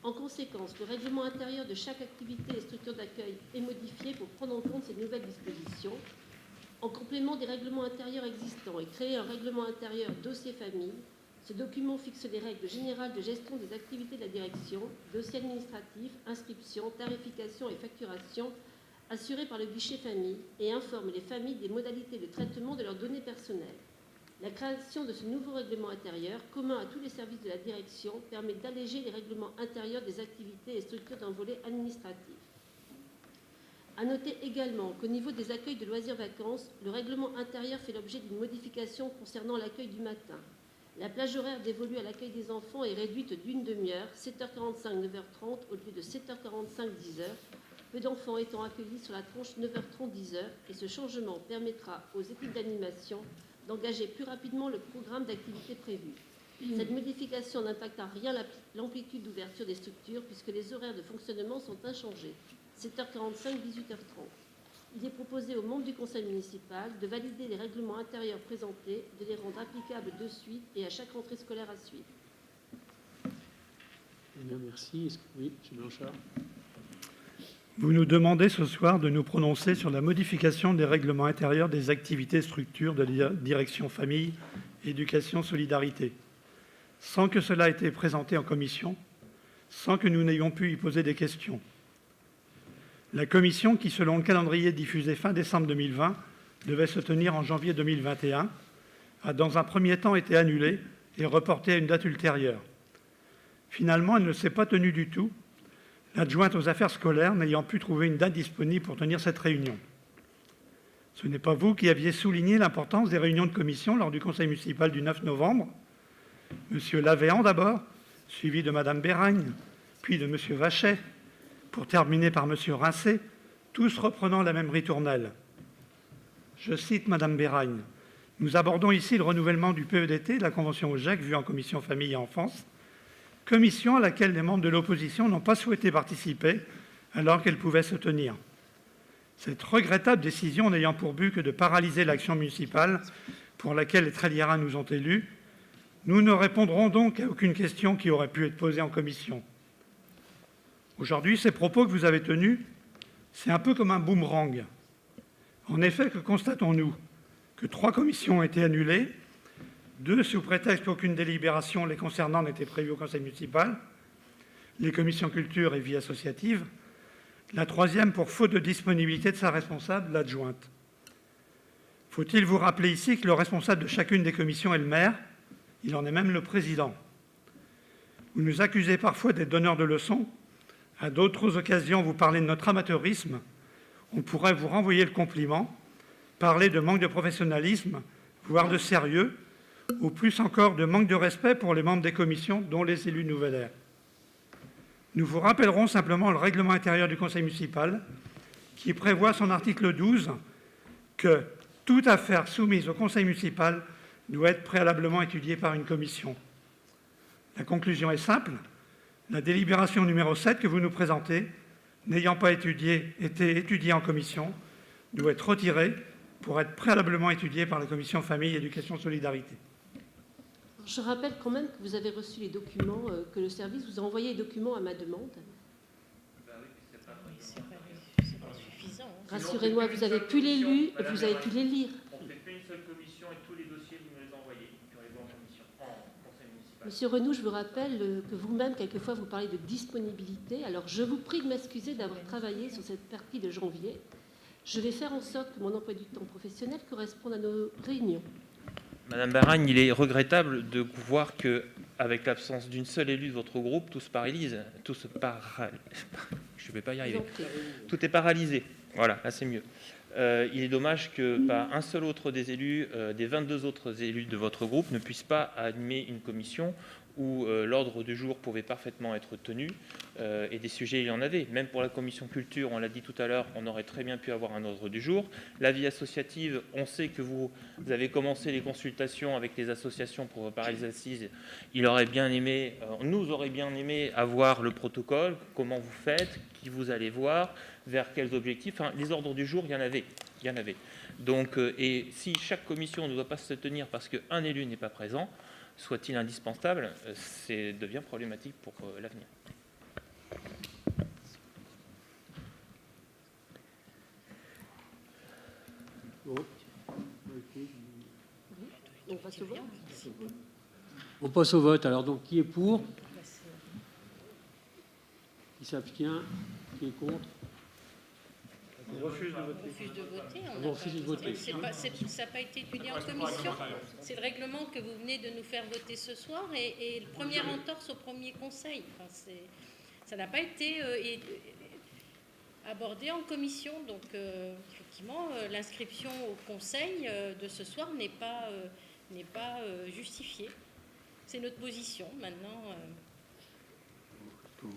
En conséquence, le règlement intérieur de chaque activité et structure d'accueil est modifié pour prendre en compte ces nouvelles dispositions. En complément des règlements intérieurs existants et créer un règlement intérieur dossier famille, ce document fixe les règles générales de gestion des activités de la direction, dossier administratif, inscription, tarification et facturation assurés par le guichet famille et informe les familles des modalités de traitement de leurs données personnelles. La création de ce nouveau règlement intérieur, commun à tous les services de la direction, permet d'alléger les règlements intérieurs des activités et structures d'un volet administratif. À noter également qu'au niveau des accueils de loisirs-vacances, le règlement intérieur fait l'objet d'une modification concernant l'accueil du matin. La plage horaire dévolue à l'accueil des enfants est réduite d'une demi-heure, 7h45, 9h30, au lieu de 7h45, 10h, peu d'enfants étant accueillis sur la tranche 9h30, 10h, et ce changement permettra aux équipes d'animation d'engager plus rapidement le programme d'activité prévu. Cette modification n'impacte en rien l'amplitude d'ouverture des structures puisque les horaires de fonctionnement sont inchangés, 7h45, 18h30. Il est proposé aux membres du conseil municipal de valider les règlements intérieurs présentés, de les rendre applicables de suite et à chaque rentrée scolaire à suivre. Bien, merci. Oui, M. Blanchard. Vous nous demandez ce soir de nous prononcer sur la modification des règlements intérieurs des activités structures de la direction famille, éducation, solidarité, sans que cela ait été présenté en commission, sans que nous n'ayons pu y poser des questions. La commission, qui selon le calendrier diffusé fin décembre 2020, devait se tenir en janvier 2021, a dans un premier temps été annulée et reportée à une date ultérieure. Finalement, elle ne s'est pas tenue du tout, l'adjointe aux affaires scolaires n'ayant pu trouver une date disponible pour tenir cette réunion. Ce n'est pas vous qui aviez souligné l'importance des réunions de commission lors du conseil municipal du 9 novembre. M. Lavéan d'abord, suivi de Mme Béragne, puis de M. Vachet, pour terminer par M. Rincé, tous reprenant la même ritournelle. Je cite Mme Béragne. « Nous abordons ici le renouvellement du PEDT, de la convention OGEC, vue en commission famille et enfance, commission à laquelle les membres de l'opposition n'ont pas souhaité participer alors qu'elle pouvait se tenir. Cette regrettable décision n'ayant pour but que de paralyser l'action municipale pour laquelle les Tréliérains nous ont élus, nous ne répondrons donc à aucune question qui aurait pu être posée en commission. Aujourd'hui, ces propos que vous avez tenus, c'est un peu comme un boomerang. En effet, que constatons-nous? Que 3 commissions ont été annulées, 2 sous prétexte qu'aucune délibération les concernant n'était prévue au conseil municipal, les commissions culture et vie associative, la 3e pour faute de disponibilité de sa responsable, l'adjointe. Faut-il vous rappeler ici que le responsable de chacune des commissions est le maire, il en est même le président. Vous nous accusez parfois d'être donneurs de leçons, à d'autres occasions vous parlez de notre amateurisme, on pourrait vous renvoyer le compliment, parler de manque de professionnalisme, voire de sérieux, ou plus encore de manque de respect pour les membres des commissions, dont les élus nouvel-air. Nous vous rappellerons simplement le règlement intérieur du conseil municipal, qui prévoit son article 12, que toute affaire soumise au conseil municipal doit être préalablement étudiée par une commission. La conclusion est simple, la délibération numéro 7 que vous nous présentez, n'ayant pas été étudiée en commission, doit être retirée pour être préalablement étudiée par la commission famille, éducation, solidarité. Je rappelle quand même que vous avez reçu les documents, que le service vous a envoyé les documents à ma demande. Rassurez-moi, vous avez pu les lire, vous avez pu les lire. On ne fait qu'une seule commission et tous les dossiers, vous me les envoyez, puis on les voit en commission, en conseil municipal. Monsieur Renoux, je vous rappelle que vous-même, quelquefois, vous parlez de disponibilité. Alors, je vous prie de m'excuser d'avoir travaillé sur cette partie de janvier. Je vais faire en sorte que mon emploi du temps professionnel corresponde à nos réunions. Madame Baragne, il est regrettable de voir qu'avec l'absence d'une seule élue de votre groupe, tout se paralyse. Je ne vais pas y arriver. Tout est paralysé. Voilà, là c'est mieux. Il est dommage que pas un seul autre des élus, des 22 autres élus de votre groupe, ne puisse pas animer une commission où l'ordre du jour pouvait parfaitement être tenu, et des sujets, il y en avait. Même pour la commission culture, on l'a dit tout à l'heure, on aurait très bien pu avoir un ordre du jour. La vie associative, on sait que vous avez commencé les consultations avec les associations pour préparer les assises. Nous aurions bien aimé avoir le protocole, comment vous faites, qui vous allez voir, vers quels objectifs. Enfin, les ordres du jour, il y en avait. Donc, et si chaque commission ne doit pas se tenir parce qu'un élu n'est pas présent, soit-il indispensable, ça devient problématique pour l'avenir. On passe au vote. On passe au vote. Alors, donc, qui est pour? Qui s'abstient? Qui est contre? On refuse de voter. On refuse de voter. Ça n'a pas été étudié en commission. C'est le règlement que vous venez de nous faire voter ce soir et le premier entorse au premier conseil. Enfin, ça n'a pas été abordé en commission. Donc, effectivement, l'inscription au conseil de ce soir n'est pas justifiée. C'est notre position. Maintenant, si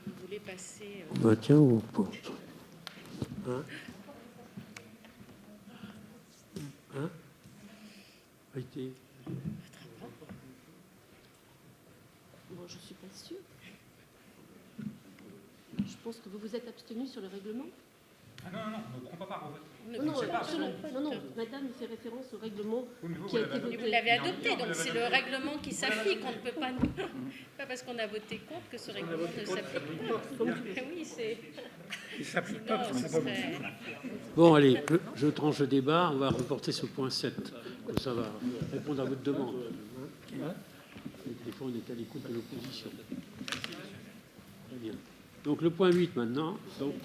vous voulez passer... Tiens, ou pas? Bon, je ne suis pas sûre. Je pense que vous vous êtes abstenu sur le règlement. Ah non, ne prends pas part au vote. Non, madame fait référence au règlement qui a été voté. Vous l'avez adopté, donc c'est le règlement qui s'applique. On ne peut pas... Pas parce qu'on a voté contre que ce règlement ne s'applique pas. Oui, c'est... Il ne s'applique pas parce qu'on n'a pas voté. Bon, allez, je tranche le débat. On va reporter ce point 7. Comme ça va répondre à votre demande. Des fois, on est à l'écoute de l'opposition. Très bien. Donc, le point 8 maintenant. Donc,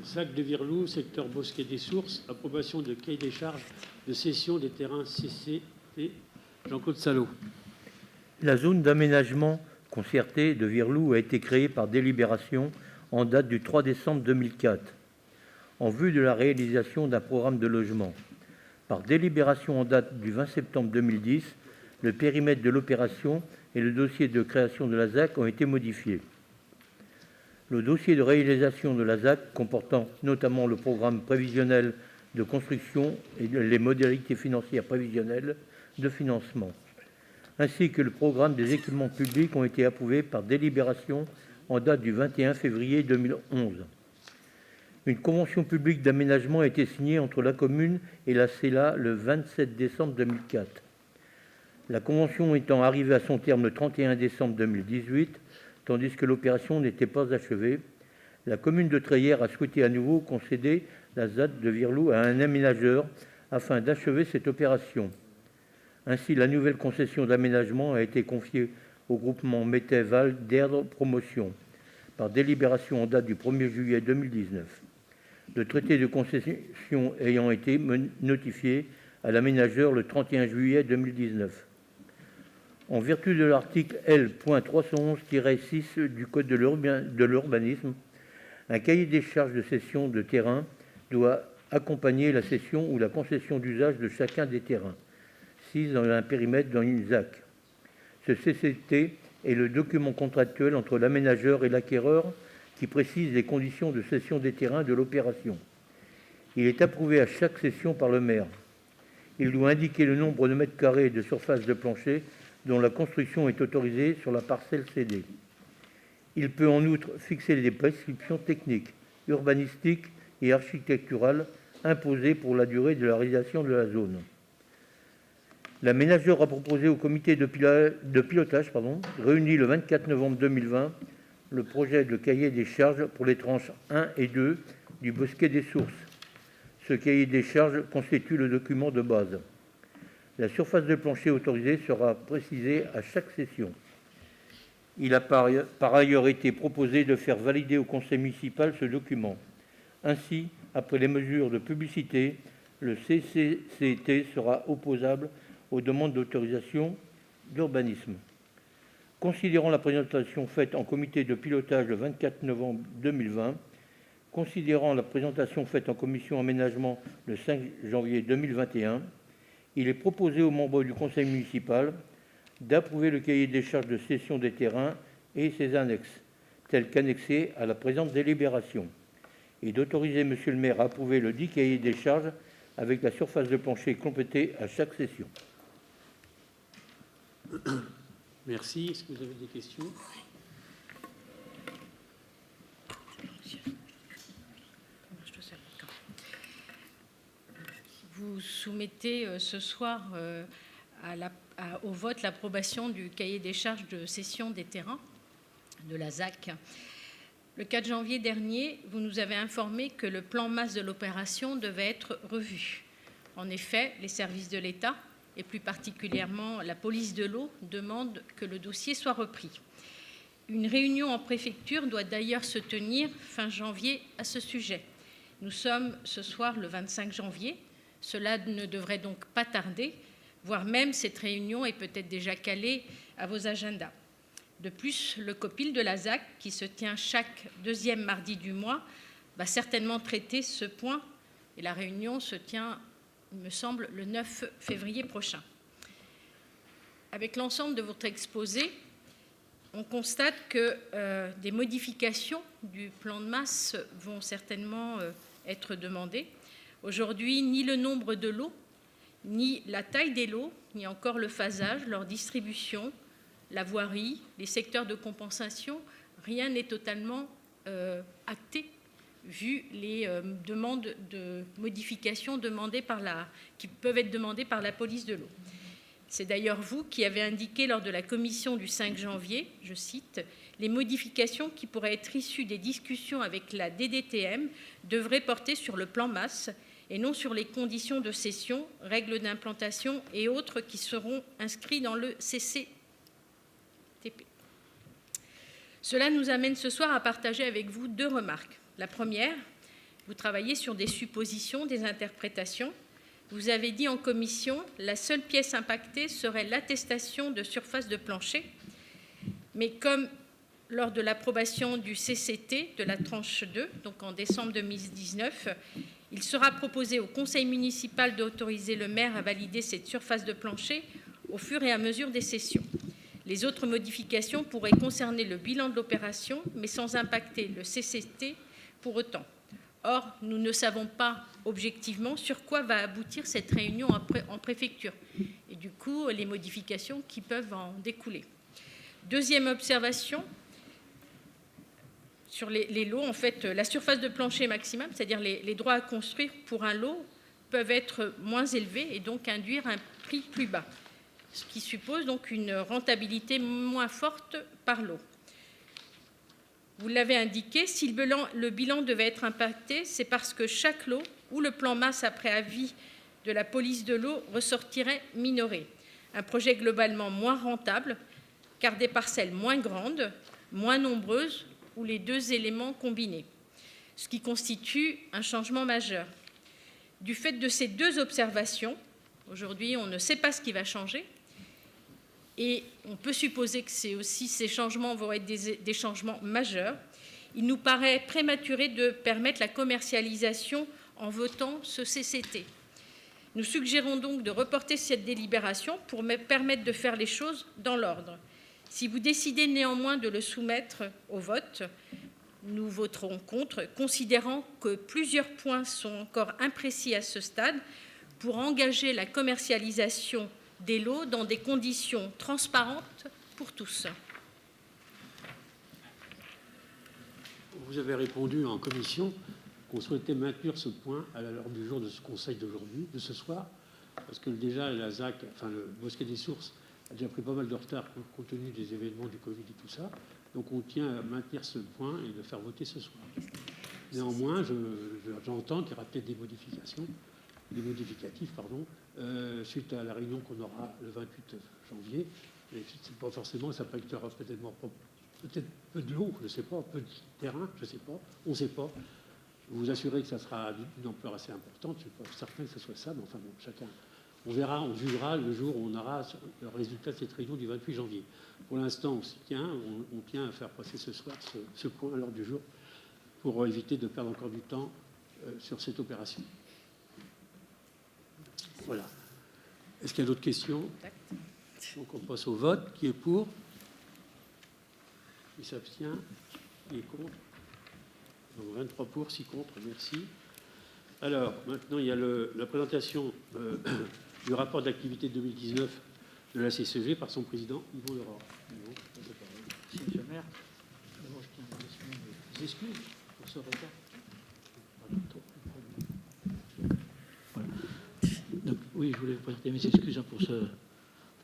SAC de Virlou, secteur Bosquet des Sources, approbation de cahier des charges de cession des terrains CCT. Jean-Claude Salot. La zone d'aménagement concerté de Virlou a été créée par délibération en date du 3 décembre 2004, en vue de la réalisation d'un programme de logement. Par délibération en date du 20 septembre 2010, le périmètre de l'opération et le dossier de création de la ZAC ont été modifiés. Le dossier de réalisation de la ZAC, comportant notamment le programme prévisionnel de construction et les modalités financières prévisionnelles de financement, ainsi que le programme des équipements publics, ont été approuvés par délibération en date du 21 février 2011. Une convention publique d'aménagement a été signée entre la commune et la CELA le 27 décembre 2004. La convention étant arrivée à son terme le 31 décembre 2018, tandis que l'opération n'était pas achevée, la commune de Treillères a souhaité à nouveau concéder la ZAD de Virlou à un aménageur afin d'achever cette opération. Ainsi, la nouvelle concession d'aménagement a été confiée au groupement Métais-Val d'Erdre Promotion, par délibération en date du 1er juillet 2019. Le traité de concession ayant été notifié à l'aménageur le 31 juillet 2019. En vertu de l'article L.311-6 du Code de l'urbanisme, un cahier des charges de cession de terrain doit accompagner la cession ou la concession d'usage de chacun des terrains, si dans un périmètre dans une ZAC. Ce CCT est le document contractuel entre l'aménageur et l'acquéreur qui précise les conditions de cession des terrains de l'opération. Il est approuvé à chaque cession par le maire. Il doit indiquer le nombre de mètres carrés de surface de plancher dont la construction est autorisée sur la parcelle cédée. Il peut en outre fixer des prescriptions techniques, urbanistiques et architecturales imposées pour la durée de la réalisation de la zone. L'aménageur a proposé au comité de pilotage réuni le 24 novembre 2020 le projet de cahier des charges pour les tranches 1 et 2 du Bosquet des Sources. Ce cahier des charges constitue le document de base. La surface de plancher autorisée sera précisée à chaque session. Il a par ailleurs été proposé de faire valider au conseil municipal ce document. Ainsi, après les mesures de publicité, le CCCT sera opposable aux demandes d'autorisation d'urbanisme. Considérant la présentation faite en comité de pilotage le 24 novembre 2020, considérant la présentation faite en commission aménagement le 5 janvier 2021, il est proposé aux membres du conseil municipal, d'approuver le cahier des charges de cession des terrains et ses annexes, tels qu'annexés à la présente délibération, et d'autoriser Monsieur le maire à approuver le dit cahier des charges avec la surface de plancher complétée à chaque session. Merci. Est-ce que vous avez des questions? Vous soumettez ce soir au vote l'approbation du cahier des charges de cession des terrains de la ZAC. Le 4 janvier dernier, vous nous avez informé que le plan masse de l'opération devait être revu. En effet, les services de l'État, et plus particulièrement la police de l'eau, demandent que le dossier soit repris. Une réunion en préfecture doit d'ailleurs se tenir fin janvier à ce sujet. Nous sommes ce soir le 25 janvier. Cela ne devrait donc pas tarder, voire même cette réunion est peut-être déjà calée à vos agendas. De plus, le COPIL de la ZAC, qui se tient chaque deuxième mardi du mois, va certainement traiter ce point et la réunion se tient, il me semble, le 9 février prochain. Avec l'ensemble de votre exposé, on constate que des modifications du plan de masse vont certainement être demandées. Aujourd'hui, ni le nombre de lots, ni la taille des lots, ni encore le phasage, leur distribution, la voirie, les secteurs de compensation, rien n'est totalement acté, vu les demandes de modifications qui peuvent être demandées par la police de l'eau. C'est d'ailleurs vous qui avez indiqué lors de la commission du 5 janvier, je cite, « Les modifications qui pourraient être issues des discussions avec la DDTM devraient porter sur le plan masse et non sur les conditions de cession, règles d'implantation et autres qui seront inscrits dans le CCTP. Cela nous amène ce soir à partager avec vous deux remarques. La première, vous travaillez sur des suppositions, des interprétations. Vous avez dit en commission, la seule pièce impactée serait l'attestation de surface de plancher. Mais comme lors de l'approbation du CCT de la tranche 2, donc en décembre 2019, il sera proposé au conseil municipal d'autoriser le maire à valider cette surface de plancher au fur et à mesure des sessions. Les autres modifications pourraient concerner le bilan de l'opération, mais sans impacter le CCT pour autant. Or, nous ne savons pas objectivement sur quoi va aboutir cette réunion en préfecture et du coup, les modifications qui peuvent en découler. Deuxième observation, sur les lots, en fait, la surface de plancher maximum, c'est-à-dire les droits à construire pour un lot, peuvent être moins élevés et donc induire un prix plus bas, ce qui suppose donc une rentabilité moins forte par lot. Vous l'avez indiqué, si le bilan devait être impacté, c'est parce que chaque lot ou le plan masse après avis de la police de l'eau ressortirait minoré. Un projet globalement moins rentable, car des parcelles moins grandes, moins nombreuses, ou les deux éléments combinés, ce qui constitue un changement majeur. Du fait de ces deux observations, aujourd'hui on ne sait pas ce qui va changer, et on peut supposer que ces changements vont être des changements majeurs. Il nous paraît prématuré de permettre la commercialisation en votant ce CCT. Nous suggérons donc de reporter cette délibération pour permettre de faire les choses dans l'ordre. Si vous décidez néanmoins de le soumettre au vote, nous voterons contre, considérant que plusieurs points sont encore imprécis à ce stade pour engager la commercialisation des lots dans des conditions transparentes pour tous. Vous avez répondu en commission qu'on souhaitait maintenir ce point à l'heure du jour de ce conseil d'aujourd'hui, de ce soir, parce que déjà la ZAC, enfin le Bosquet des Sources, a déjà pris pas mal de retard compte tenu des événements du Covid et tout ça. Donc on tient à maintenir ce point et de faire voter ce soir. Néanmoins, j'entends qu'il y aura peut-être des modificatifs, suite à la réunion qu'on aura le 28 janvier. Et c'est pas forcément, ça impactera peut-être peu de l'eau, je ne sais pas, peu de terrain, je ne sais pas, on ne sait pas. Vous assurez que ça sera d'une ampleur assez importante, je ne suis pas certain que ce soit ça, mais enfin bon, chacun. On verra, on jugera le jour où on aura le résultat de cette réunion du 28 janvier. Pour l'instant, on s'y tient, on tient à faire passer ce soir ce point à l'ordre du jour pour éviter de perdre encore du temps sur cette opération. Voilà. Est-ce qu'il y a d'autres questions? Donc on passe au vote. Qui est pour? Qui s'abstient? Qui est contre? Donc 23 pour, 6 contre, merci. Alors, maintenant, il y a la présentation du rapport d'activité 2019 de la CCG par son président, Yvon Leroy. Yvon, merci, monsieur le maire. D'abord, je tiens à vous excuses pour ce retard. Voilà. Donc, oui, je voulais vous présenter mes excuses pour ce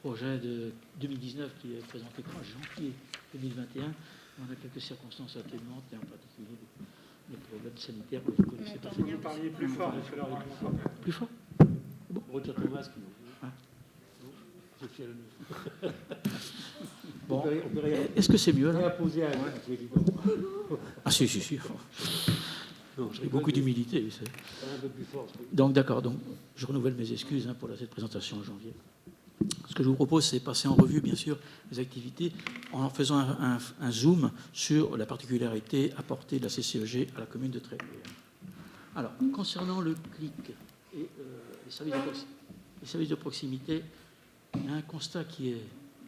projet de 2019 qui est présenté en janvier 2021. On a quelques circonstances atténuantes et en particulier des problèmes sanitaires que vous connaissez pas. Vous parliez plus fort, monsieur Leroy. Plus fort? Bon. Retire ton masque. Ah. J'ai fait le Bon, est-ce que c'est mieux là? Poser à un président. Ah si. Non, j'ai beaucoup d'humilité. Vous savez. Un peu plus fort. Donc d'accord, donc je renouvelle mes excuses pour cette présentation en janvier. Ce que je vous propose, c'est passer en revue, bien sûr, les activités en faisant un zoom sur la particularité apportée de la CCEG à la commune de Tréguières. Alors, concernant le CLIC et les services de proximité, il y a un constat qui est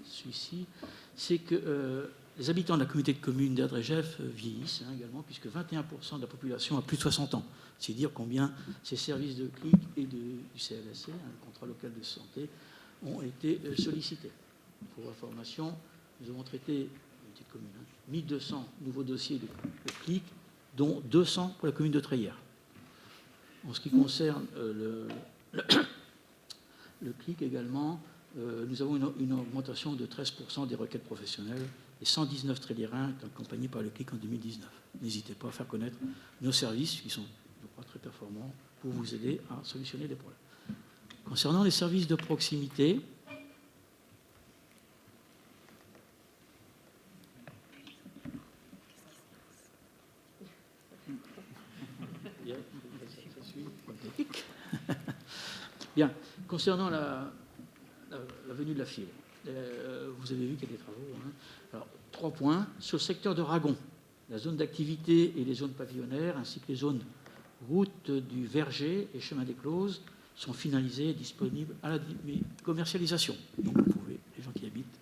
celui-ci, c'est que les habitants de la communauté de communes d'Erdregef vieillissent également, puisque 21% de la population a plus de 60 ans. C'est dire combien ces services de CLIC et du CLSC, le contrat local de santé, ont été sollicités. Pour information, nous avons traité, 1200 nouveaux dossiers de CLIC, dont 200 pour la commune de Tréguières. En ce qui concerne le CLIC également, nous avons une augmentation de 13% des requêtes professionnelles et 119 Tréguiérains accompagnés par le CLIC en 2019. N'hésitez pas à faire connaître nos services qui sont, je crois, très performants pour vous aider à solutionner des problèmes. Concernant les services de proximité, bien, concernant la venue de la fibre, vous avez vu qu'il y a des travaux. Alors, 3 points. Sur le secteur de Ragon, la zone d'activité et les zones pavillonnaires, ainsi que les zones route du Verger et chemin des Closes, sont finalisés et disponibles à la commercialisation. Donc vous pouvez, les gens qui y habitent,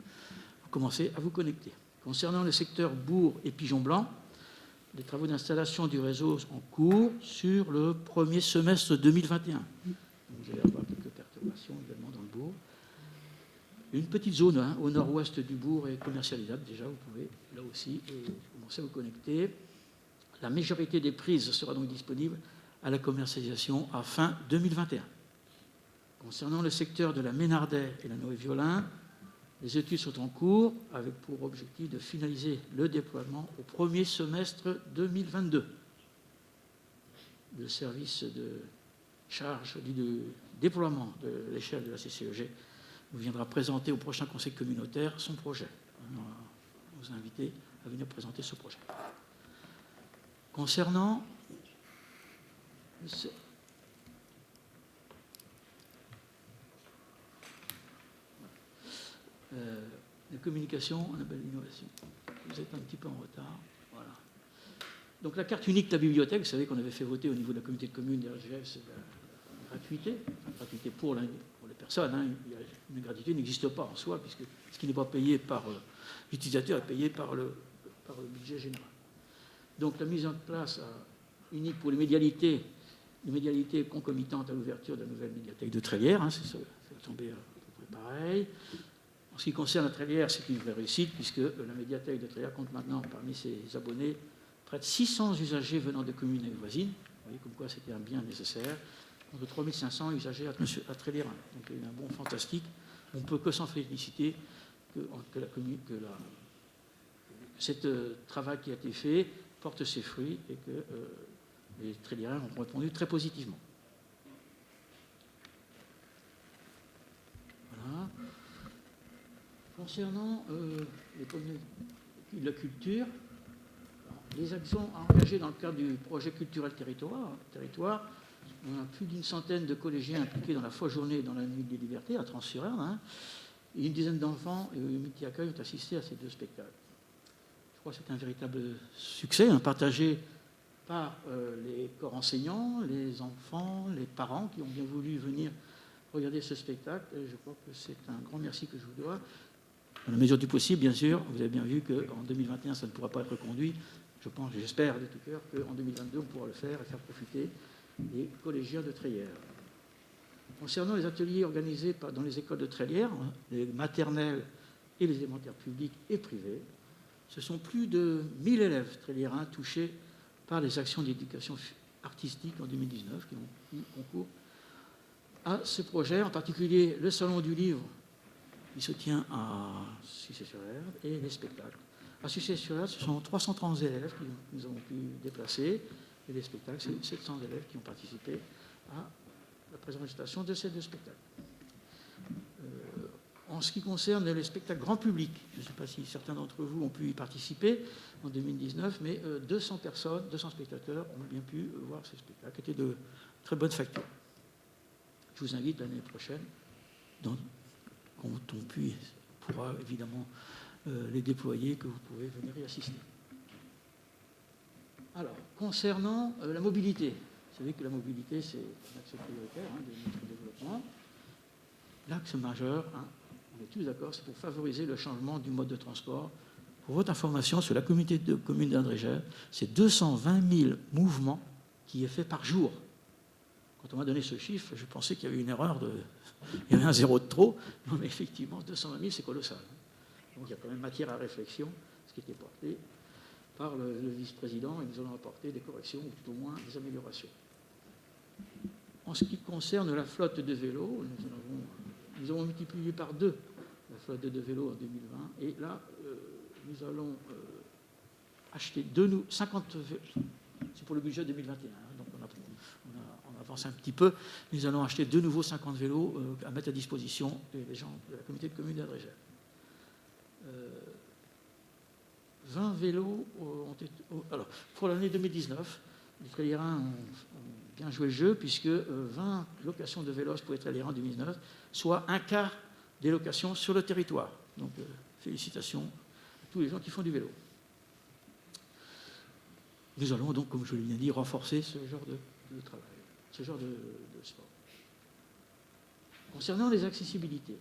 commencer à vous connecter. Concernant le secteur Bourg et Pigeon Blanc, les travaux d'installation du réseau en cours sur le premier semestre 2021. Vous allez avoir quelques perturbations également dans le bourg. Une petite zone au nord-ouest du bourg est commercialisable. Déjà, vous pouvez là aussi commencer à vous connecter. La majorité des prises sera donc disponible à la commercialisation à fin 2021. Concernant le secteur de la Ménardet et la Noé-Violin, les études sont en cours avec pour objectif de finaliser le déploiement au premier semestre 2022. Le service de charge du déploiement de l'échelle de la CCEG nous viendra présenter au prochain conseil communautaire son projet. On va vous inviter à venir présenter ce projet. Concernant les communications, on appelle l'innovation. Vous êtes un petit peu en retard. Voilà. Donc la carte unique de la bibliothèque, vous savez qu'on avait fait voter au niveau de la communauté de communes des RGF, c'est la gratuité. La gratuité pour les personnes. Une gratuité n'existe pas en soi, puisque ce qui n'est pas payé par l'utilisateur est payé par le budget général. Donc la mise en place unique pour les médialités concomitantes à l'ouverture de la nouvelle médiathèque de Tréguières, c'est tombé à peu près pareil. En ce qui concerne la Tréguières, c'est une vraie réussite, puisque la médiathèque de Tréguières compte maintenant parmi ses abonnés près de 600 usagers venant de communes voisines. Vous voyez comme quoi c'était un bien nécessaire. Contre 3500 usagers à Tréguières. Donc il y a eu un bond fantastique. On ne peut que s'en féliciter que ce travail qui a été fait porte ses fruits et que les Tréguiériens ont répondu très positivement. Voilà. Concernant la culture, les actions engagées dans le cadre du projet culturel territoire, on a plus d'une centaine de collégiens impliqués dans la folle journée et dans la nuit des libertés à Trans-sur-Erdre, et une dizaine d'enfants et multi-accueil ont assisté à ces 2 spectacles. Je crois que c'est un véritable succès, partagé par les corps enseignants, les enfants, les parents qui ont bien voulu venir regarder ce spectacle. Et je crois que c'est un grand merci que je vous dois. Dans la mesure du possible, bien sûr, vous avez bien vu qu'en 2021, ça ne pourra pas être reconduit. Je pense, j'espère de tout cœur qu'en 2022, on pourra le faire et faire profiter les collégiens de Trélières. Concernant les ateliers organisés dans les écoles de Trélières, les maternelles et les élémentaires publics et privés, ce sont plus de 1000 élèves tréliérains touchés par les actions d'éducation artistique en 2019 qui ont eu concours à ce projet, en particulier le Salon du Livre qui se tient à Sucé-sur-Erdre et les spectacles. À Sucé-sur-Erdre, ce sont 330 élèves que nous avons pu déplacer et les spectacles, c'est 700 élèves qui ont participé à la présentation de ces deux spectacles. En ce qui concerne les spectacles grand public, je ne sais pas si certains d'entre vous ont pu y participer en 2019, mais 200 personnes, 200 spectateurs ont bien pu voir ces spectacles, qui étaient de très bonne facture. Je vous invite l'année prochaine, quand on pourra évidemment les déployer, que vous pouvez venir y assister. Alors, concernant la mobilité, vous savez que la mobilité, c'est un axe prioritaire de notre développement. L'axe majeur, on est tous d'accord, c'est pour favoriser le changement du mode de transport. Pour votre information, sur la communauté de communes d'André-Gers, c'est 220 000 mouvements qui est fait par jour. Quand on m'a donné ce chiffre, je pensais qu'il y avait une erreur, il y avait un zéro de trop. Non, mais effectivement, 220 000, c'est colossal. Donc il y a quand même matière à réflexion, ce qui était porté par le vice-président, et nous allons apporter des corrections, ou tout au moins des améliorations. En ce qui concerne la flotte de vélos, nous avons multiplié par 2 la flotte de vélos en 2020, et là, nous allons acheter 50 vélos. C'est pour le budget 2021, donc on avance un petit peu. Nous allons acheter de nouveau 50 vélos à mettre à disposition des gens de la communauté de communes d'André-Gers. 20 vélos ont été... Alors, pour l'année 2019, les Tréliérains ont bien joué le jeu, puisque 20 locations de vélos pour les Tréliérains en 2019, soit un quart des locations sur le territoire. Donc, félicitations à tous les gens qui font du vélo. Nous allons donc, comme je l'ai bien dit, renforcer ce genre de travail, ce genre de sport. Concernant les accessibilités,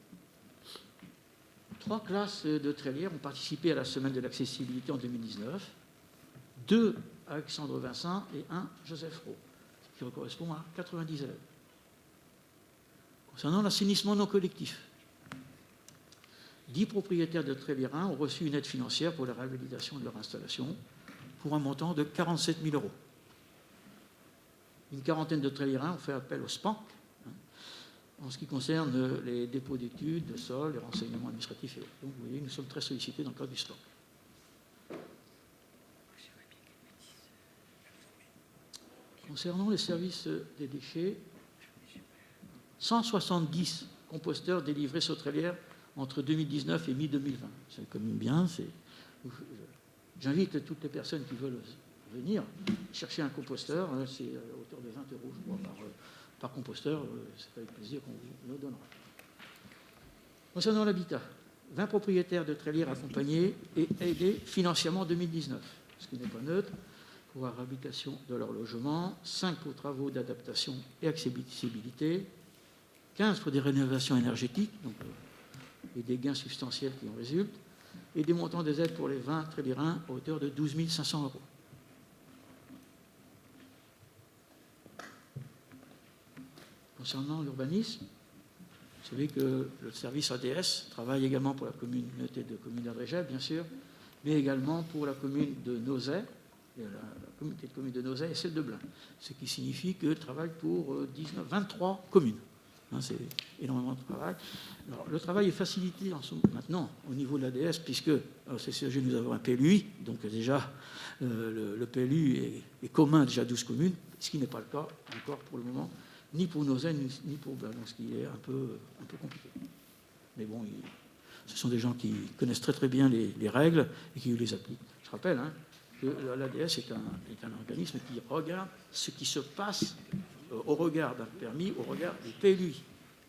3 classes de Trélières ont participé à la semaine de l'accessibilité en 2019, 2 Alexandre Vincent et 1 Joseph Roux, ce qui correspond à 90 élèves. Concernant l'assainissement non collectif, 10 propriétaires de Tréliérains ont reçu une aide financière pour la réhabilitation de leur installation pour un montant de 47 000 €. Une quarantaine de Tréliérains ont fait appel au SPANC en ce qui concerne les dépôts d'études, de sol, les renseignements administratifs et autres. Donc vous voyez, nous sommes très sollicités dans le cadre du SPANC. Concernant les services des déchets, 170 composteurs délivrés sur Trélières entre 2019 et mi-2020. C'est quand même bien. J'invite toutes les personnes qui veulent venir chercher un composteur. C'est à hauteur de 20 €, je crois, par composteur. C'est avec plaisir qu'on vous le donnera. Concernant l'habitat, 20 propriétaires de Trélières accompagnés et aidés financièrement en 2019, ce qui n'est pas neutre, pour la réhabilitation de leur logement, 5 pour travaux d'adaptation et accessibilité, 15 pour des rénovations énergétiques, donc, et des gains substantiels qui en résultent, et des montants des aides pour les 20 Tréliérains à hauteur de 12 500 €. Concernant l'urbanisme, vous savez que le service ADS travaille également pour la communauté de communes d'André-Gers, bien sûr, mais également pour la commune de Nozay, la communauté de communes de Nozay et celle de Blain, ce qui signifie qu'elle travaille pour 23 communes. C'est énormément de travail. Alors, le travail est facilité maintenant au niveau de l'ADS, puisque au CCEG, nous avons un PLUI, donc déjà le PLU est commun déjà à 12 communes, ce qui n'est pas le cas encore pour le moment, ni pour Nozay, ni pour Blain, ce qui est un peu compliqué. Mais bon, ce sont des gens qui connaissent très très bien les règles et qui les appliquent. Je rappelle que l'ADS est un organisme qui regarde ce qui se passe au regard d'un permis, au regard du PLUI.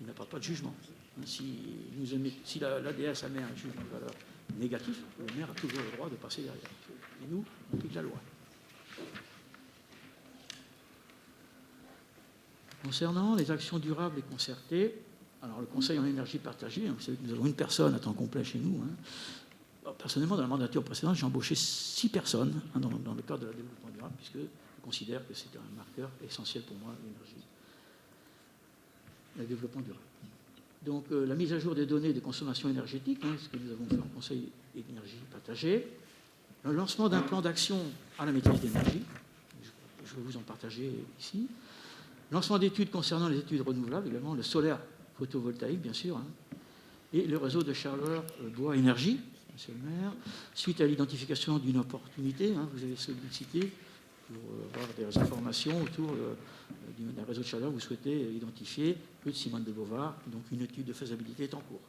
Il n'a pas de jugement. Si l'ADS émet un jugement de valeur négatif, le maire a toujours le droit de passer derrière. Et nous, on applique la loi. Concernant les actions durables et concertées, Alors, le conseil en énergie partagée, vous savez que nous avons une personne à temps complet chez nous. Personnellement, dans la mandature précédente, j'ai embauché 6 personnes dans le cadre de la développement durable, puisque je considère que c'est un marqueur essentiel pour moi, l'énergie, le développement durable. Donc, la mise à jour des données de consommation énergétique, ce que nous avons fait en conseil énergie partagée, le lancement d'un plan d'action à la maîtrise d'énergie, je vais vous en partager ici, lancement d'études concernant les études renouvelables, également le solaire photovoltaïque, bien sûr, et le réseau de chaleur bois énergie, monsieur le maire, suite à l'identification d'une opportunité, vous avez sollicité pour avoir des informations autour d'un réseau de chaleur que vous souhaitez identifier, rue de Simone de Beauvoir, donc une étude de faisabilité est en cours.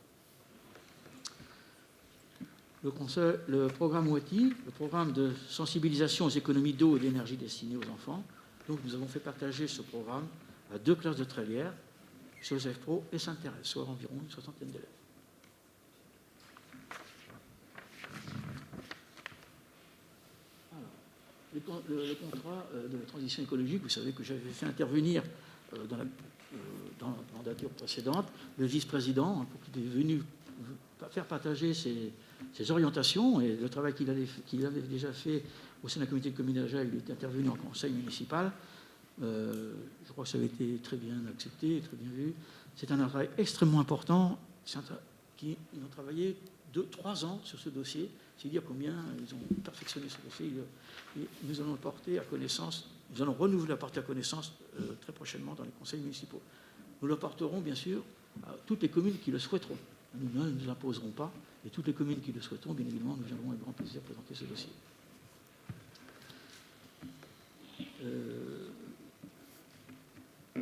Le programme OATI, le programme de sensibilisation aux économies d'eau et d'énergie destinées aux enfants, donc nous avons fait partager ce programme à 2 classes de Trélières, Joseph Pro et Sainte-Thérèse, soit environ une soixantaine d'élèves. Le contrat de transition écologique, vous savez que j'avais fait intervenir dans la mandature précédente le vice-président pour qu'il est venu faire partager ses orientations et le travail qu'il avait déjà fait au sein de la communauté de communes d'Agen, il était intervenu en conseil municipal. Je crois que ça avait été très bien accepté, très bien vu. C'est un travail extrêmement important. Ils ont travaillé 2-3 ans sur ce dossier. C'est dire combien ils ont perfectionné ce dossier. Et nous allons le porter à connaissance, nous allons renouveler la porter à connaissance très prochainement dans les conseils municipaux. Nous le porterons bien sûr à toutes les communes qui le souhaiteront. Nous ne nous imposerons pas. Et toutes les communes qui le souhaiteront, bien évidemment, nous viendrons avec grand plaisir présenter ce dossier.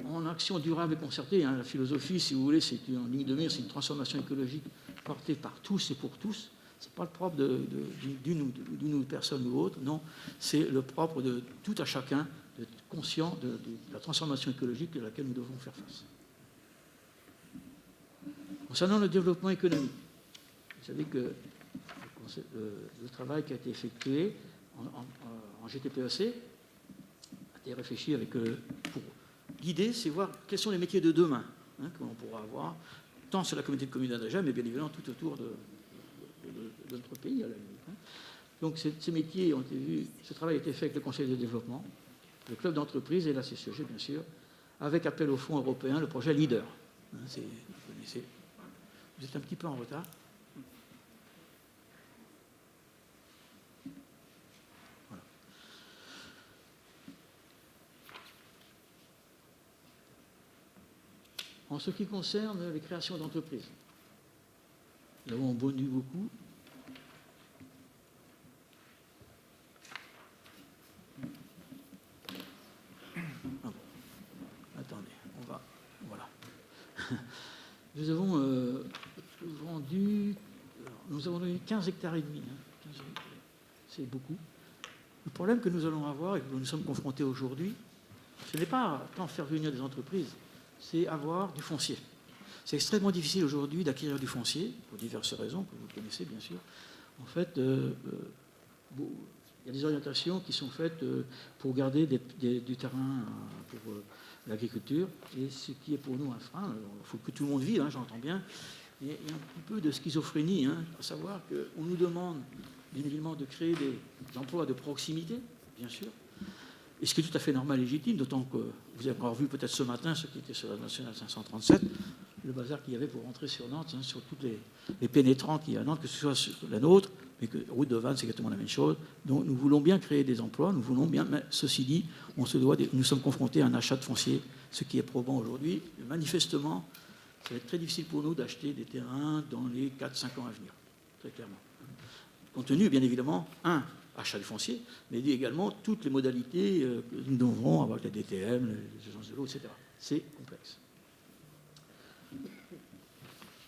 En action durable et concertée, la philosophie, si vous voulez, c'est en ligne de mire, c'est une transformation écologique portée par tous et pour tous. Ce n'est pas le propre d'une personne ou autre, non, c'est le propre de tout à chacun d'être conscient de la transformation écologique à laquelle nous devons faire face. Concernant le développement économique, vous savez que le travail qui a été effectué en GTPEC a été réfléchi avec, pour l'idée, c'est voir quels sont les métiers de demain que l'on pourra avoir, tant sur la communauté de communes d'Agen, mais bien évidemment tout autour de notre pays, à la limite. Donc ces métiers ont été vus, ce travail a été fait avec le Conseil de développement, le club d'entreprise et la CCEG, bien sûr, avec appel au fonds européen, le projet LEADER. Vous connaissez. Vous êtes un petit peu en retard. Voilà. En ce qui concerne les créations d'entreprises, nous avons bondu beaucoup. Ah bon. Attendez, voilà. Nous avons nous avons donné 15 hectares et demi. C'est beaucoup. Le problème que nous allons avoir et que nous sommes confrontés aujourd'hui, ce n'est pas tant faire venir des entreprises, c'est avoir du foncier. C'est extrêmement difficile aujourd'hui d'acquérir du foncier, pour diverses raisons, que vous connaissez bien sûr. En fait, il y a des orientations qui sont faites pour garder du terrain pour l'agriculture, et ce qui est pour nous un frein. Il faut que tout le monde vive, j'entends bien. Il y a un petit peu de schizophrénie, à savoir qu'on nous demande bien évidemment de créer des emplois de proximité, bien sûr, et ce qui est tout à fait normal et légitime, d'autant que vous avez encore vu peut-être ce matin, ceux qui étaient sur la nationale 537, le bazar qu'il y avait pour rentrer sur Nantes, sur toutes les pénétrants qu'il y a à Nantes, que ce soit sur la nôtre, mais que route de Vannes, c'est exactement la même chose. Donc nous voulons bien créer des emplois, nous voulons bien, mais ceci dit, nous sommes confrontés à un achat de foncier, ce qui est probant aujourd'hui. Manifestement, ça va être très difficile pour nous d'acheter des terrains dans les 4-5 ans à venir, très clairement. Compte tenu, bien évidemment, achat du foncier, mais également toutes les modalités que nous devrons avoir avec la DTM, les agences de l'eau, etc. C'est complexe.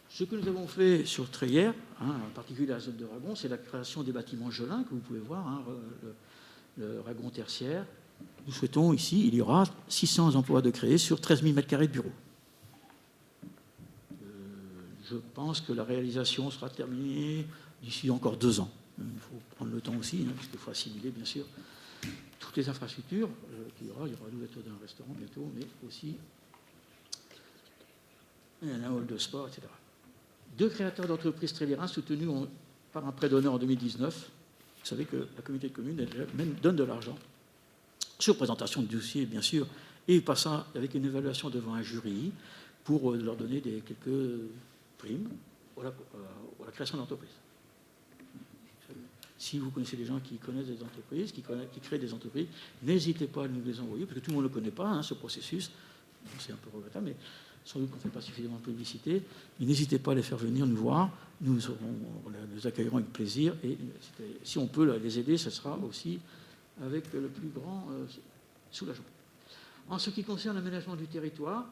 Ce que nous avons fait sur Trélières, en particulier la zone de Ragon, c'est la création des bâtiments Gelin, que vous pouvez voir, le Ragon tertiaire. Nous souhaitons ici, il y aura 600 emplois de créer sur 13 000 m² de bureaux. Je pense que la réalisation sera terminée d'ici encore 2 ans. Il faut prendre le temps aussi, puisqu'il faut assimiler, bien sûr, toutes les infrastructures qu'il y aura. Il y aura l'ouverture d'un restaurant bientôt, mais aussi il y a un hall de sport, etc. 2 créateurs d'entreprises Trélérins soutenus par un prêt d'honneur en 2019. Vous savez que la communauté de communes même donne de l'argent sur présentation de dossier, bien sûr, et pas ça avec une évaluation devant un jury pour leur donner quelques primes pour la création d'entreprises. Si vous connaissez des gens qui connaissent des entreprises, qui créent des entreprises, n'hésitez pas à nous les envoyer, parce que tout le monde ne le connaît pas, hein, ce processus. C'est un peu regrettable, mais sans doute qu'on ne fait pas suffisamment de publicité. Mais n'hésitez pas à les faire venir nous voir. Nous les accueillerons avec plaisir. Et si on peut les aider, ce sera aussi avec le plus grand soulagement. En ce qui concerne l'aménagement du territoire,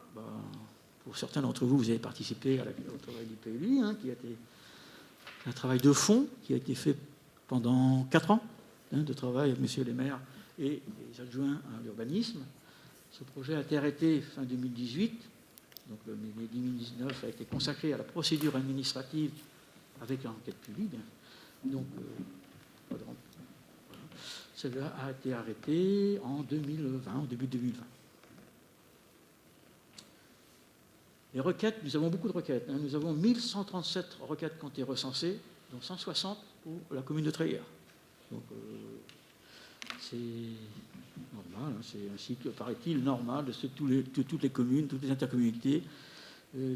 pour certains d'entre vous, vous avez participé au travail du PLI, hein, qui a été un travail de fond qui a été fait pendant 4 ans de travail avec messieurs les maires et les adjoints à l'urbanisme. Ce projet a été arrêté fin 2018. Donc l'année 2019 a été consacré à la procédure administrative avec l'enquête publique. Donc cela a été arrêté en 2020, au début de 2020. Les requêtes, nous avons beaucoup de requêtes. Hein. Nous avons 1137 requêtes qui ont été recensées, dont 160 pour la commune de Tréguières. Donc c'est normal, hein. C'est un cycle, paraît-il, normal de toutes les communes, toutes les intercommunalités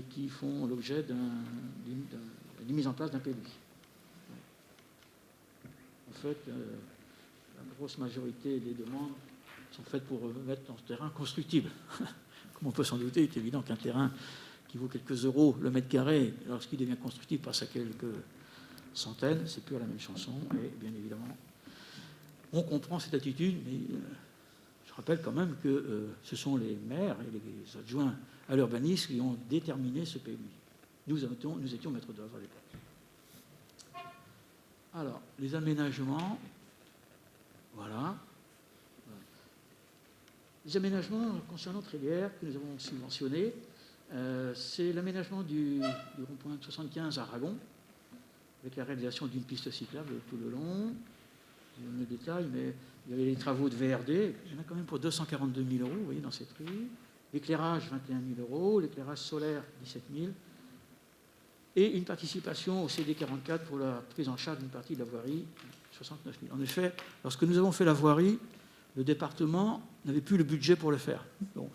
qui font l'objet d'une mise en place d'un PLUI. En fait, la grosse majorité des demandes sont faites pour mettre dans ce terrain constructible. Comme on peut s'en douter, il est évident qu'un terrain qui vaut quelques euros le mètre carré, lorsqu'il devient constructible, passe à quelques centaines, c'est plus la même chanson. Et bien évidemment, on comprend cette attitude, mais je rappelle quand même que ce sont les maires et les adjoints à l'urbanisme qui ont déterminé ce PLUI. Nous étions maîtres d'œuvre à l'époque. Alors, les aménagements, voilà. Les aménagements concernant Tréguières que nous avons subventionnés, c'est l'aménagement du rond-point 75 à Aragon, avec la réalisation d'une piste cyclable tout le long. Je donne le détail, mais il y avait les travaux de VRD, il y en a quand même pour 242 000 euros, vous voyez, dans ces prix. L'éclairage, 21 000 euros, l'éclairage solaire, 17 000, et une participation au CD44 pour la prise en charge d'une partie de la voirie, 69 000. En effet, lorsque nous avons fait la voirie, le département n'avait plus le budget pour le faire. Donc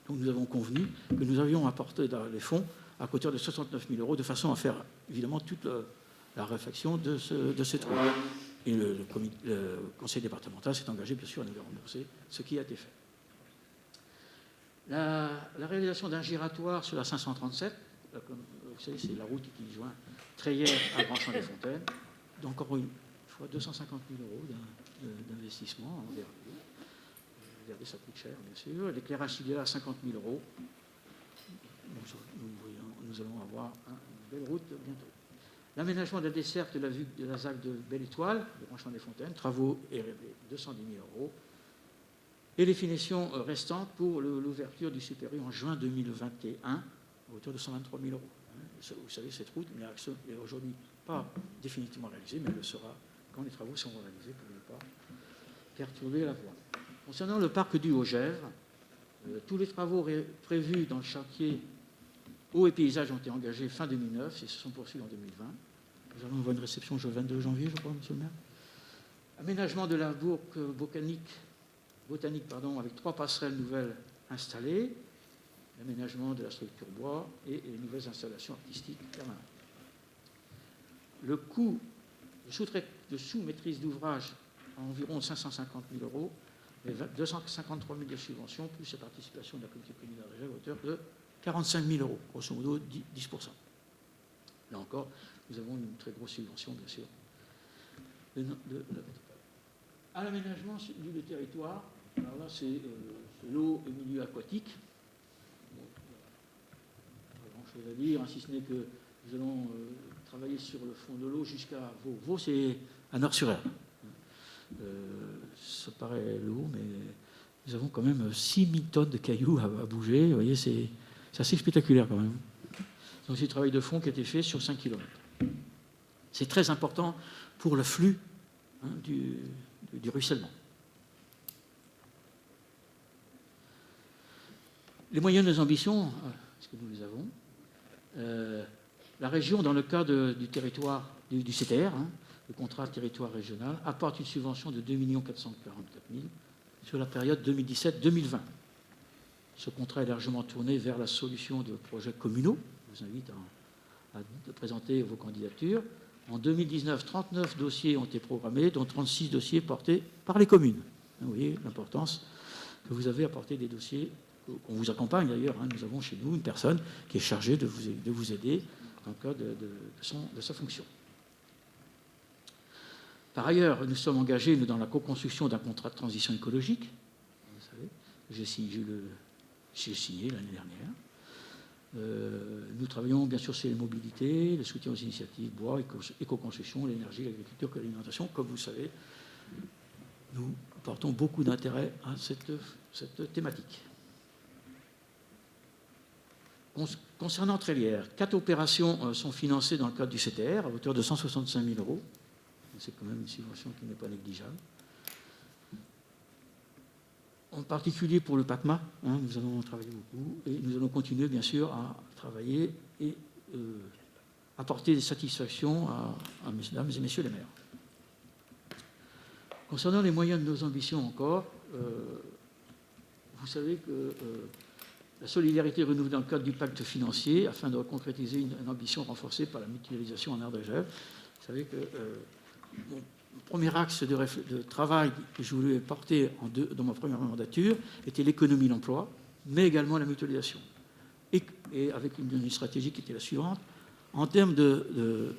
nous avons convenu que nous avions apporté dans les fonds à côté de 69 000 euros, de façon à faire évidemment toute la réfection de ces trous. Et le conseil départemental s'est engagé bien sûr à nous les rembourser, ce qui a été fait. La réalisation d'un giratoire sur la 537, comme vous savez, c'est la route qui joint Tréguières à Grand-Champ-des-Fontaines, donc encore une fois 250 000 euros d'investissement en VRD. VRD, ça coûte cher, bien sûr. L'éclairage il est à 50 000 euros. Nous allons avoir une belle route bientôt. L'aménagement de la desserte de la vue de la ZAC de Belle-Étoile, de Grand-Champ-des-Fontaines, travaux et 210 000 euros. Et les finitions restantes pour l'ouverture du supérieur en juin 2021, à hauteur de 123 000 euros. Vous savez, cette route n'est aujourd'hui pas définitivement réalisée, mais elle le sera quand les travaux seront réalisés pour ne pas perturber la voie. Concernant le parc du Haut-Gèvres, tous les travaux prévus dans le chantier eau et paysage ont été engagés fin 2009 et se sont poursuivis en 2020. Nous allons avoir une réception le 22 janvier, je crois, monsieur le maire. Aménagement de la bourque botanique, avec 3 passerelles nouvelles installées, l'aménagement de la structure bois et les nouvelles installations artistiques permanentes. Le coût de sous-maîtrise d'ouvrage à environ 550 000 euros, et 253 000 de subventions, plus la participation de la communauté communale à hauteur de 45 000 euros, grosso modo 10%. Là encore, nous avons une très grosse subvention, bien sûr. À l'aménagement du territoire, alors là, c'est l'eau et milieu aquatique. Bon, pas grand-chose à dire, hein, si ce n'est que nous allons travailler sur le fond de l'eau jusqu'à Vaux. Vaux, c'est à Nord-sur-Erne. Ça paraît lourd, mais nous avons quand même 6 000 tonnes de cailloux à bouger. Vous voyez, c'est assez spectaculaire quand même. Donc c'est un travail de fond qui a été fait sur 5 km. C'est très important pour le flux du ruissellement. Les moyens de nos ambitions, est-ce que nous les avons? La région, dans le cadre du territoire du CTR, le contrat territoire régional, apporte une subvention de 2 444 000 sur la période 2017-2020. Ce contrat est largement tourné vers la solution de projets communaux. Je vous invite à présenter vos candidatures. En 2019, 39 dossiers ont été programmés, dont 36 dossiers portés par les communes. Vous voyez l'importance que vous avez à porter des dossiers, qu'on vous accompagne d'ailleurs. Nous avons chez nous une personne qui est chargée de vous aider dans le cadre de sa fonction. Par ailleurs, nous sommes engagés dans la co-construction d'un contrat de transition écologique. Vous savez, j'ai signé l'année dernière. Nous travaillons bien sûr sur les mobilités, le soutien aux initiatives bois, éco-construction, l'énergie, l'agriculture, l'alimentation. Comme vous savez, nous portons beaucoup d'intérêt à cette thématique. Concernant Trélières, 4 opérations sont financées dans le cadre du CTR à hauteur de 165 000 €. C'est quand même une subvention qui n'est pas négligeable. En particulier pour le PACMA, nous allons travailler beaucoup et nous allons continuer bien sûr à travailler et apporter des satisfactions à mesdames et messieurs les maires. Concernant les moyens de nos ambitions encore, vous savez que la solidarité renouvelée dans le cadre du pacte financier afin de concrétiser une ambition renforcée par la mutualisation en aire de grève. Vous savez que mon premier axe de travail que je voulais porter dans ma première mandature était l'économie de l'emploi, mais également la mutualisation. Et avec une stratégie qui était la suivante, en termes de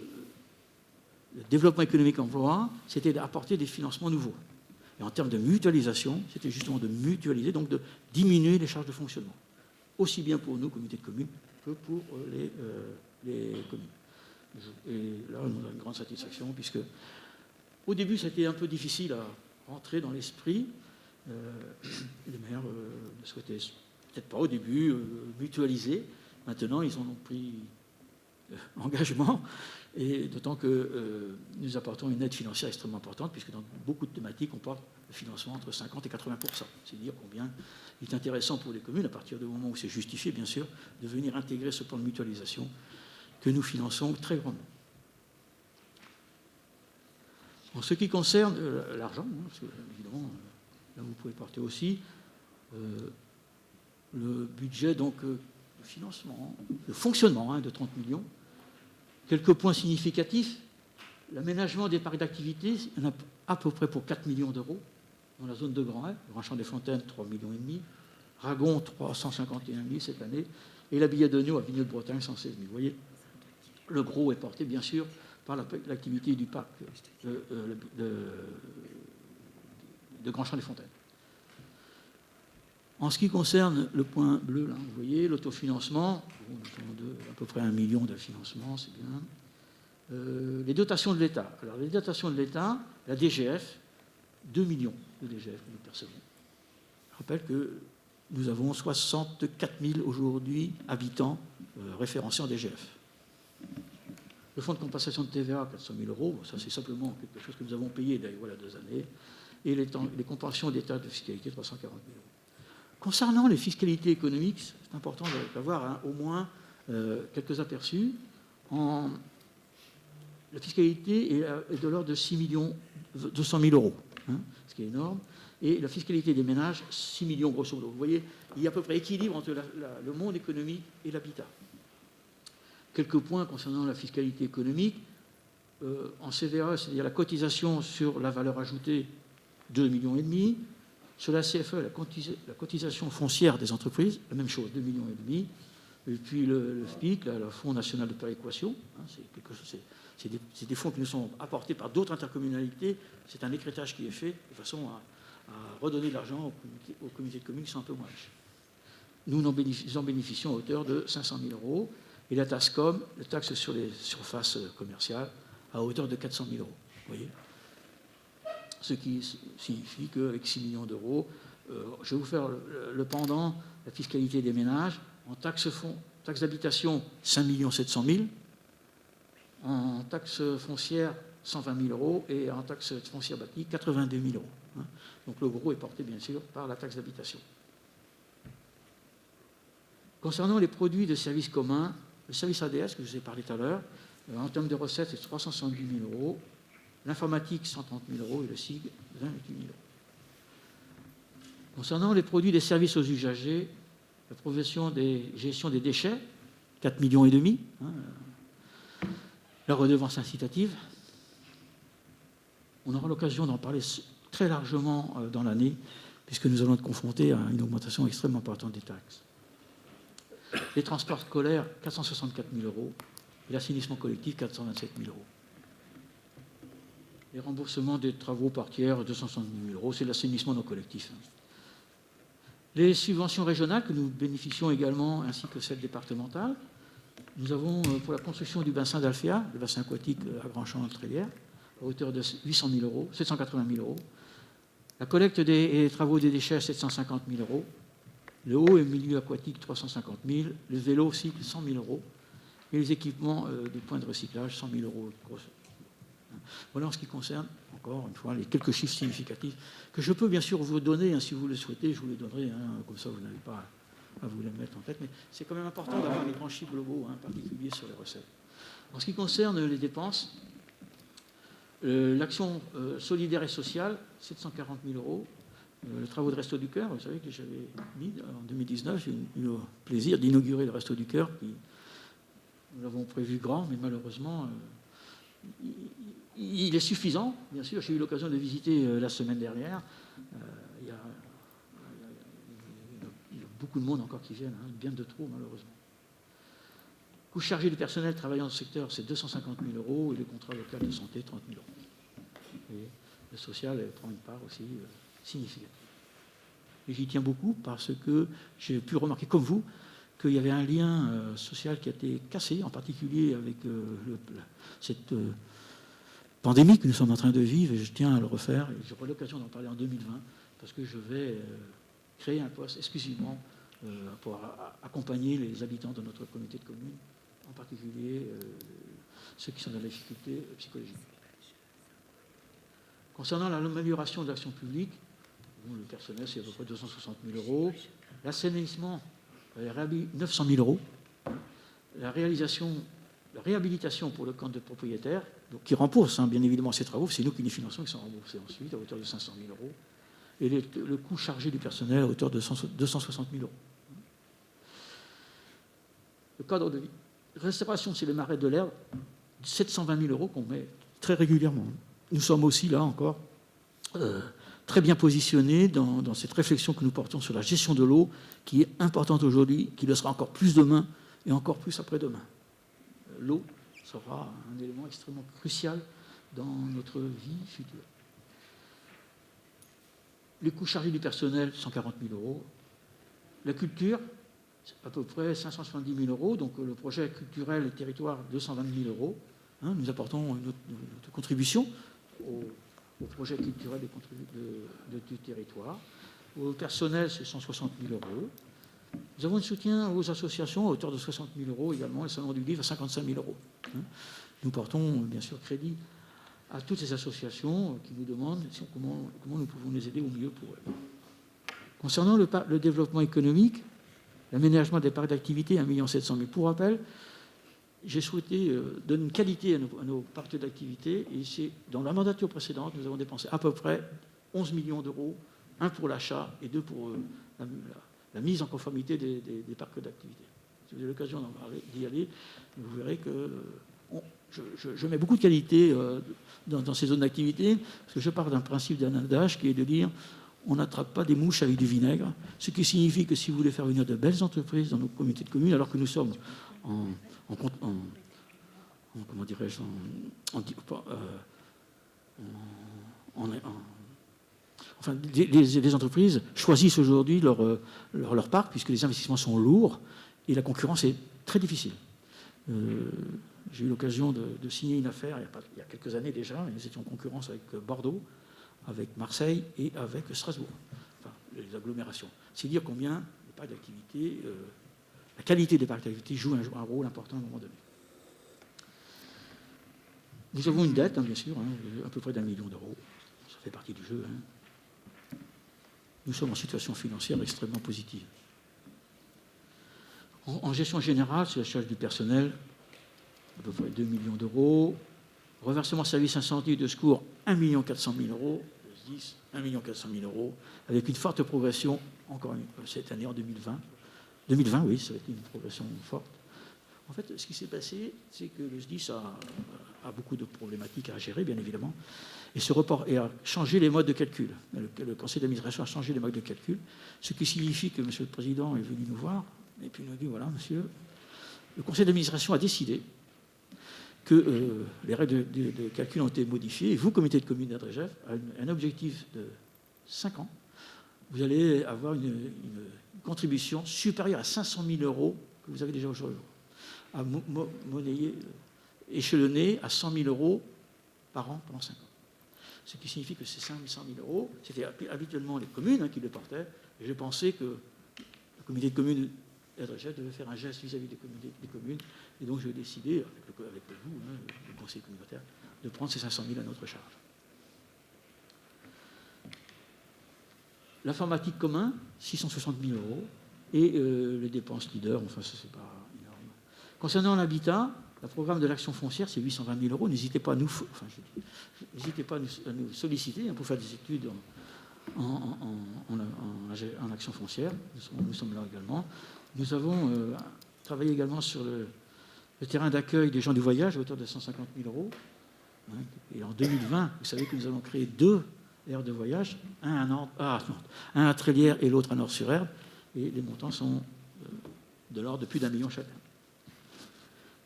développement économique emploi, c'était d'apporter des financements nouveaux. Et en termes de mutualisation, c'était justement de mutualiser, donc de diminuer les charges de fonctionnement, aussi bien pour nous, comités de communes, que pour les communes. Et là, on a une grande satisfaction, puisque au début, c'était un peu difficile à rentrer dans l'esprit. Les maires ne souhaitaient peut-être pas au début mutualiser. Maintenant, ils en ont pris engagement, et d'autant que nous apportons une aide financière extrêmement importante, puisque dans beaucoup de thématiques, on porte le financement entre 50 et 80 %. C'est dire combien il est intéressant pour les communes, à partir du moment où c'est justifié, bien sûr, de venir intégrer ce plan de mutualisation que nous finançons très grandement. En ce qui concerne l'argent, parce que évidemment, là vous pouvez porter aussi le budget, donc le financement, le fonctionnement de 30 millions. Quelques points significatifs. L'aménagement des parcs d'activité, il y en a à peu près pour 4 millions d'euros dans la zone de Grand Hay, Grand Champ des Fontaines, 3,5 millions, Ragon, 351 000 cette année, et la Billade d'Oignon à Vigneux de Bretagne, 116 000. Vous voyez, le gros est porté, bien sûr, par l'activité du parc de Grand Champ des Fontaines. En ce qui concerne le point bleu, là, vous voyez, l'autofinancement, à peu près 1 million de financement, c'est bien. Les dotations de l'État. Alors, les dotations de l'État, la DGF, 2 millions de DGF que nous percevons. Je rappelle que nous avons 64 000 aujourd'hui habitants référencés en DGF. Le fonds de compensation de TVA, 400 000 €, ça c'est simplement quelque chose que nous avons payé voilà 2 années. Et les compensations d'État de fiscalité, 340 000 €. Concernant les fiscalités économiques, c'est important d'avoir au moins quelques aperçus. La fiscalité est de l'ordre de 6 200 000 €, ce qui est énorme. Et la fiscalité des ménages, 6 millions grosso modo. Vous voyez, il y a à peu près équilibre entre le monde économique et l'habitat. Quelques points concernant la fiscalité économique. En CVAE, c'est-à-dire la cotisation sur la valeur ajoutée, 2,5 millions. Sur la CFE, la cotisation foncière des entreprises, la même chose, 2,5 millions. Et puis le FPIC, le Fonds national de péréquation, c'est des fonds qui nous sont apportés par d'autres intercommunalités. C'est un écrêtage qui est fait de façon à redonner de l'argent aux comités de communes qui sont un peu moins riches. Nous en bénéficions à hauteur de 500 000 €. Et la TASCOM, la taxe sur les surfaces commerciales, à hauteur de 400 000 €. Vous voyez, ce qui signifie qu'avec 6 millions d'euros, je vais vous faire le pendant, la fiscalité des ménages. En taxe d'habitation, 5 700 000 €. En taxe foncière, 120 000 € et en taxe foncière bâtie, 82 000 €. Donc le gros est porté bien sûr par la taxe d'habitation. Concernant les produits de services communs, Le service ADS, que je vous ai parlé tout à l'heure, en termes de recettes, c'est 370 000 euros. L'informatique, 130 000 euros. Et le SIG, 28 000 euros. Concernant les produits des services aux usagers, la profession des gestion des déchets, 4,5 millions. La redevance incitative. On aura l'occasion d'en parler très largement dans l'année, puisque nous allons être confrontés à une augmentation extrêmement importante des taxes. Les transports scolaires, 464 000 euros. Et l'assainissement collectif, 427 000 euros. Les remboursements des travaux par tiers, 270 000 euros. C'est l'assainissement non collectif. Les subventions régionales que nous bénéficions également, ainsi que celles départementales. Nous avons, pour la construction du bassin d'Alfea, le bassin aquatique à Grand-Champ-Trélière, à hauteur de 800 000 euros, 780 000 euros. La collecte des travaux des déchets, 750 000 euros. Le haut et milieu aquatique, 350 000. Le vélo cycle, 100 000 euros. Et les équipements des points de recyclage, 100 000 euros. Voilà en ce qui concerne, encore une fois, les quelques chiffres significatifs que je peux bien sûr vous donner, hein, si vous le souhaitez, je vous les donnerai, hein, comme ça vous n'avez pas à vous les mettre en tête, mais c'est quand même important d'avoir les grands chiffres globaux, en particulier sur les recettes. En ce qui concerne les dépenses, l'action solidaire et sociale, 740 000 euros. Les travaux de Resto du Cœur, vous savez que j'avais mis en 2019, j'ai eu le plaisir d'inaugurer le Resto du Cœur, qui, nous l'avons prévu grand, mais malheureusement, il est suffisant, bien sûr. J'ai eu l'occasion de visiter la semaine dernière. Il y a beaucoup de monde encore qui viennent, hein, bien de trop, malheureusement. Coût chargé du personnel travaillant dans ce secteur, c'est 250 000 euros, et le contrat local de santé, 30 000 euros. Et le social prend une part aussi significative. Et j'y tiens beaucoup parce que j'ai pu remarquer, comme vous, qu'il y avait un lien social qui a été cassé, en particulier avec cette pandémie que nous sommes en train de vivre, et je tiens à le refaire, et j'aurai l'occasion d'en parler en 2020, parce que je vais créer un poste exclusivement pour accompagner les habitants de notre communauté de communes, en particulier ceux qui sont dans la difficulté psychologique. Concernant l'amélioration de l'action publique, le personnel, c'est à peu près 260 000 euros. L'assainissement, 900 000 euros. La réhabilitation pour le camp de propriétaires, donc qui rembourse bien évidemment ces travaux, c'est nous qui les finançons, qui sont remboursés ensuite à hauteur de 500 000 euros. Et le coût chargé du personnel à hauteur de 260 000 euros. Le cadre de vie. Restauration, c'est le marais de l'herbe, 720 000 euros qu'on met très régulièrement. Nous sommes aussi là encore très bien positionnés dans cette réflexion que nous portons sur la gestion de l'eau, qui est importante aujourd'hui, qui le sera encore plus demain et encore plus après-demain. L'eau sera un élément extrêmement crucial dans notre vie future. Les coûts chargés du personnel, 140 000 euros. La culture, à peu près 570 000 euros. Donc le projet culturel et territoire, 220 000 euros. Hein, nous apportons notre contribution au projet culturel du territoire. Au personnel, c'est 160 000 euros. Nous avons un soutien aux associations à hauteur de 60 000 euros également, et le Salon du Livre à 55 000 euros. Nous portons bien sûr crédit à toutes ces associations qui nous demandent comment nous pouvons les aider au mieux pour eux. Concernant le développement économique, l'aménagement des parcs d'activité, 1 700 000. Pour rappel, j'ai souhaité donner une qualité à nos parcs d'activité, et dans la mandature précédente, nous avons dépensé à peu près 11 millions d'euros, 1 pour l'achat et 2 pour la mise en conformité des parcs d'activité. Si vous avez l'occasion d'y aller, vous verrez que je mets beaucoup de qualité dans ces zones d'activité, parce que je pars d'un principe d'un adage qui est de dire on n'attrape pas des mouches avec du vinaigre, ce qui signifie que si vous voulez faire venir de belles entreprises dans nos communautés de communes, alors que nous sommes les entreprises choisissent aujourd'hui leur parc, puisque les investissements sont lourds et la concurrence est très difficile. J'ai eu l'occasion de signer une affaire il y a quelques années déjà, et nous étions en concurrence avec Bordeaux, avec Marseille et avec Strasbourg, enfin les agglomérations. C'est dire combien les parcs d'activité, la qualité des parcs d'activité joue un rôle important à un moment donné. Nous avons une dette, bien sûr, à peu près d'1 million d'euros. Ça fait partie du jeu. Nous sommes en situation financière extrêmement positive. En gestion générale, c'est la charge du personnel, à peu près 2 millions d'euros. Reversement service incendie de secours, 1 400 000 euros. Le SDIS, 1 400 000 euros, avec une forte progression, encore cette année en 2020. 2020, oui, ça va être une progression forte. En fait, ce qui s'est passé, c'est que le SDIS a beaucoup de problématiques à gérer, bien évidemment, et a changé les modes de calcul. Le conseil d'administration a changé les modes de calcul, ce qui signifie que M. le Président est venu nous voir, et puis il nous dit, voilà, monsieur, le conseil d'administration a décidé que les règles de calcul ont été modifiées, et vous, comité de communes d'Adrégef, a un objectif de 5 ans, vous allez avoir une contribution supérieure à 500 000 euros que vous avez déjà aujourd'hui, à monnayer, échelonné à 100 000 euros par an pendant 5 ans. Ce qui signifie que ces 500 000 euros, c'était habituellement les communes qui le portaient, et je pensais que le comité de communes d'Adrégef devait faire un geste vis-à-vis des communes, et donc j'ai décidé, avec vous, le conseil communautaire, de prendre ces 500 000 à notre charge. L'informatique commun, 660 000 euros, et les dépenses leader, enfin ça c'est pas énorme. Concernant l'habitat, le programme de l'action foncière, c'est 820 000 euros. N'hésitez pas à nous solliciter pour faire des études en action foncière. Nous sommes là également. Nous avons travaillé également sur le terrain d'accueil des gens du voyage à hauteur de 150 000 euros. Et en 2020, vous savez que nous allons créer 2 aires de voyage, un à Trélières et l'autre à Nord-sur-Erdre. Et les montants sont de l'ordre de plus d'1 million chacun.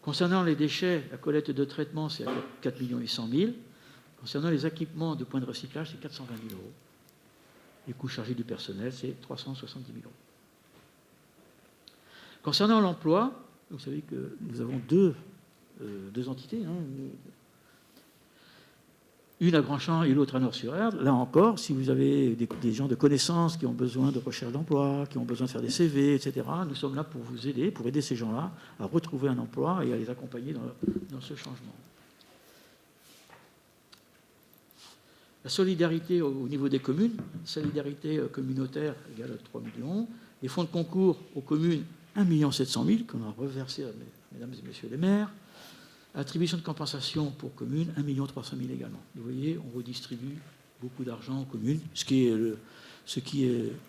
Concernant les déchets, la collecte de traitement, c'est à 4 800 000. Concernant les équipements de points de recyclage, c'est 420 000 euros. Les coûts chargés du personnel, c'est 370 000 euros. Concernant l'emploi, vous savez que nous avons deux entités, une à Grandchamp et l'autre à Nord-sur-Erdre. Là encore, si vous avez des gens de connaissances qui ont besoin de recherche d'emploi, qui ont besoin de faire des CV, etc., nous sommes là pour vous aider, pour aider ces gens-là à retrouver un emploi et à les accompagner dans ce changement. La solidarité au niveau des communes, solidarité communautaire égale à 3 millions. Les fonds de concours aux communes, 1 700 000 qu'on a reversé à mesdames et messieurs les maires. Attribution de compensation pour communes, 1 300 000 également. Vous voyez, on redistribue beaucoup d'argent aux communes, ce qui est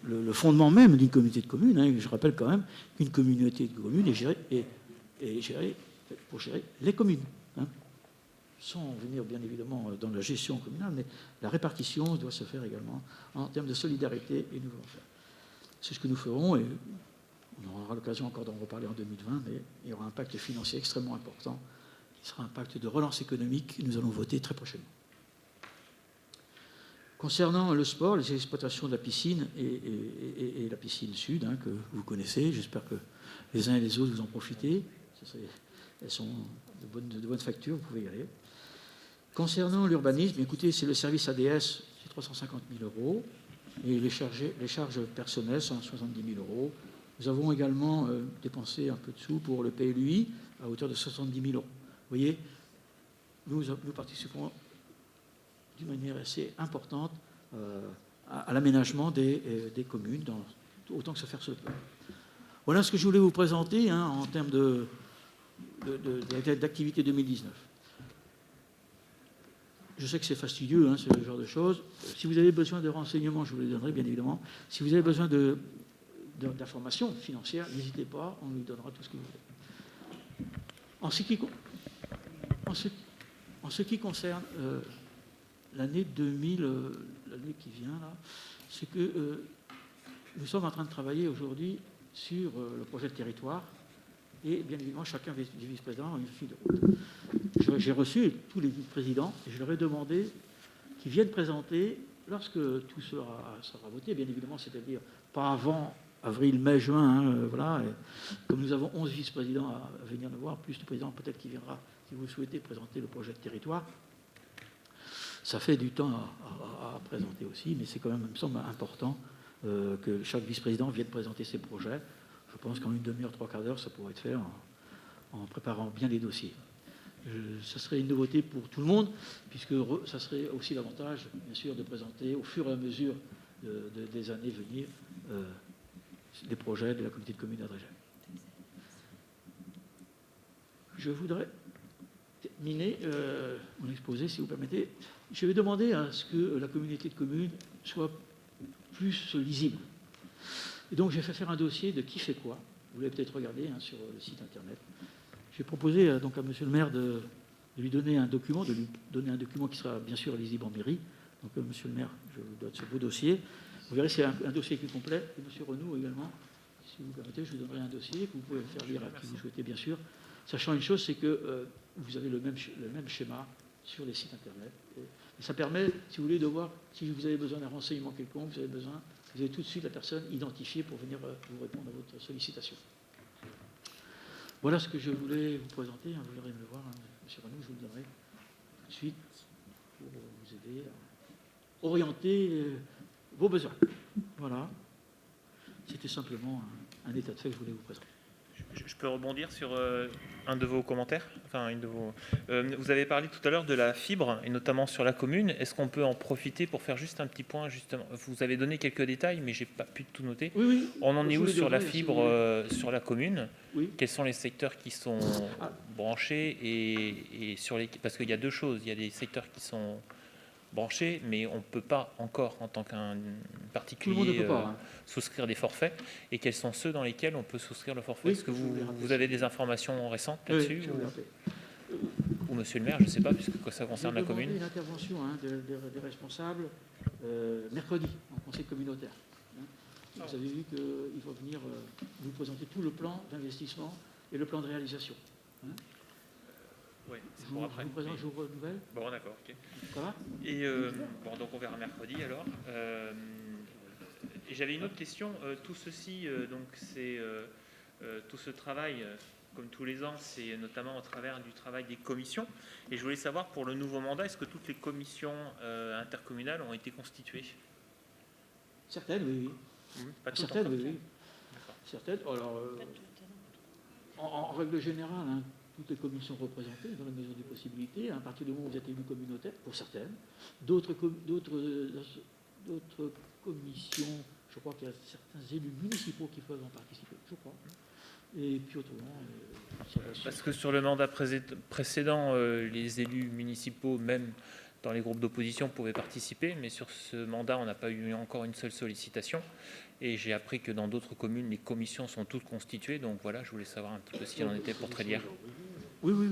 le fondement même d'une communauté de communes. Je rappelle quand même qu'une communauté de communes est gérée pour gérer les communes. Sans venir bien évidemment dans la gestion communale, mais la répartition doit se faire également en termes de solidarité, et nous voulons faire. C'est ce que nous ferons, et on aura l'occasion encore d'en reparler en 2020, mais il y aura un pacte financier extrêmement important, qui sera un pacte de relance économique que nous allons voter très prochainement. Concernant le sport, les exploitations de la piscine et la piscine sud, que vous connaissez, j'espère que les uns et les autres vous en profitez. Elles sont de bonne facture, vous pouvez y aller. Concernant l'urbanisme, écoutez, c'est le service ADS, c'est 350 000 euros, et les charges personnelles, 170 000 euros. Nous avons également dépensé un peu de sous pour le PLUI à hauteur de 70 000 euros. Vous voyez, nous participons d'une manière assez importante à l'aménagement des communes, autant que se faire se peut. Voilà ce que je voulais vous présenter en termes d'activité 2019. Je sais que c'est fastidieux, ce genre de choses. Si vous avez besoin de renseignements, je vous les donnerai, bien évidemment. Si vous avez besoin d'informations financières, n'hésitez pas, on vous donnera tout ce que vous voulez. En ce qui concerne l'année 2000, l'année qui vient, là, c'est que nous sommes en train de travailler aujourd'hui sur le projet de territoire, et bien évidemment, chacun des vice-présidents a une feuille de route. J'ai reçu tous les vice-présidents et je leur ai demandé qu'ils viennent présenter, lorsque tout sera voté, bien évidemment, c'est-à-dire pas avant avril, mai, juin, voilà. Et comme nous avons 11 vice-présidents à venir nous voir, plus le président peut-être qui viendra, si vous souhaitez présenter le projet de territoire. Ça fait du temps à présenter aussi, mais c'est quand même, il me semble, important que chaque vice-président vienne présenter ses projets. Je pense qu'en une demi-heure, 3/4 d'heure, ça pourrait être fait en préparant bien les dossiers. Ce serait une nouveauté pour tout le monde, puisque ça serait aussi l'avantage, bien sûr, de présenter au fur et à mesure des années à venir les projets de la communauté de communes d'Adrégef. je voudrais terminer mon exposé, si vous permettez. Je vais demander à ce que la communauté de communes soit plus lisible. Et donc, j'ai fait faire un dossier de qui fait quoi. Vous l'avez peut-être regardé sur le site internet. J'ai proposé donc à monsieur le maire de lui donner un document, qui sera bien sûr lisible en mairie. Donc, monsieur le maire, je vous donne ce beau dossier. Vous verrez, c'est un dossier qui est complet. Et monsieur Renou également, si vous permettez, je vous donnerai un dossier que vous pouvez faire lire à qui vous souhaitez, bien sûr. Sachant une chose, c'est que vous avez le même schéma sur les sites internet. Et ça permet, si vous voulez, de voir si vous avez besoin d'un renseignement quelconque, vous avez tout de suite la personne identifiée pour venir vous répondre à votre sollicitation. Voilà ce que je voulais vous présenter. Vous verrez me le voir, monsieur Renou, je vous le donnerai tout de suite pour vous aider à orienter vos besoins. Voilà. C'était simplement un état de fait que je voulais vous présenter. Je peux rebondir sur un de vos commentaires. Vous avez parlé tout à l'heure de la fibre, et notamment sur la commune. Est-ce qu'on peut en profiter pour faire juste un petit point, justement? Vous avez donné quelques détails, mais je n'ai pas pu tout noter. Oui. On en est où sur la fibre sur la commune? Oui. Quels sont les secteurs qui sont branchés et sur les... Parce qu'il y a deux choses. Il y a des secteurs qui sont branchés, mais on ne peut pas encore, en tant qu'un particulier, souscrire des forfaits. Et quels sont ceux dans lesquels on peut souscrire le forfait? Est-ce que vous avez des informations récentes là-dessus? Ou monsieur le maire, je ne sais pas, puisque ça concerne la commune. J'ai demandé une intervention des responsables mercredi, en conseil communautaire. Vous avez vu qu'il va venir vous présenter tout le plan d'investissement et le plan de réalisation. Oui, c'est pour après. Je vous renouvelle. Bon, d'accord, ok. Ça va? Et donc on verra mercredi alors. Et j'avais une autre question. Tout ceci, donc c'est tout ce travail, comme tous les ans, c'est notamment au travers du travail des commissions. Et je voulais savoir pour le nouveau mandat, est-ce que toutes les commissions intercommunales ont été constituées? Certaines, oui. Pas toutes. Certaines, oui. Certaines. Alors, en règle générale, toutes les commissions représentées dans la mesure des possibilités, à partir du moment où vous êtes élu communautaire, pour certaines. D'autres commissions, je crois qu'il y a certains élus municipaux qui peuvent en participer, je crois. Et puis autrement, ça va. Parce que sur le mandat précédent, les élus municipaux, même dans les groupes d'opposition, pouvaient participer, mais sur ce mandat, on n'a pas eu encore une seule sollicitation. Et j'ai appris que dans d'autres communes, les commissions sont toutes constituées. Donc voilà, je voulais savoir un petit peu s'il en était pour Trélières. Oui.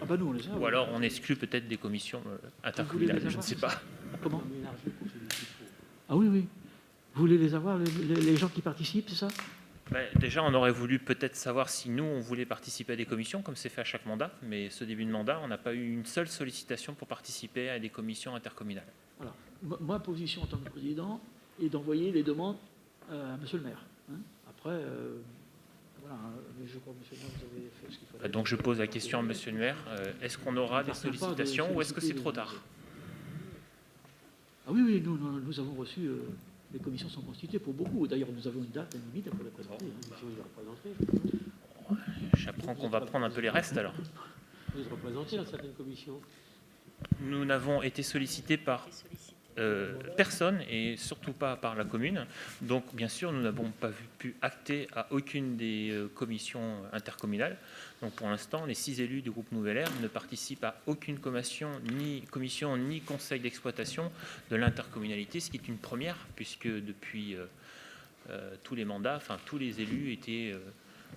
Ah bah nous, on les a. Ou alors on exclut peut-être des commissions intercommunales, je ne sais pas. Comment? Ah oui. Vous voulez les avoir, les gens qui participent, c'est ça? Déjà, on aurait voulu peut-être savoir si nous, on voulait participer à des commissions, comme c'est fait à chaque mandat. Mais ce début de mandat, on n'a pas eu une seule sollicitation pour participer à des commissions intercommunales. Voilà. Ma position en tant que président est d'envoyer les demandes à monsieur le maire. Après, voilà, je crois que monsieur le maire, vous avez fait ce qu'il fallait. Donc je pose la question à monsieur le maire. Est-ce qu'on aura des sollicitations ou est-ce que c'est trop tard? Ah oui, nous avons reçu... les commissions sont constituées pour beaucoup. D'ailleurs, nous avons une date limite pour les présenter. J'apprends qu'on va prendre un peu les restes alors. Vous êtes représenté dans certaines commissions? Nous n'avons été sollicités par personne et surtout pas par la commune. Donc, bien sûr, nous n'avons pas pu acter à aucune des commissions intercommunales. Donc, pour l'instant, les 6 élus du groupe Nouvelle Ère ne participent à aucune commission ni conseil d'exploitation de l'intercommunalité, ce qui est une première, puisque depuis tous les mandats, tous les élus étaient...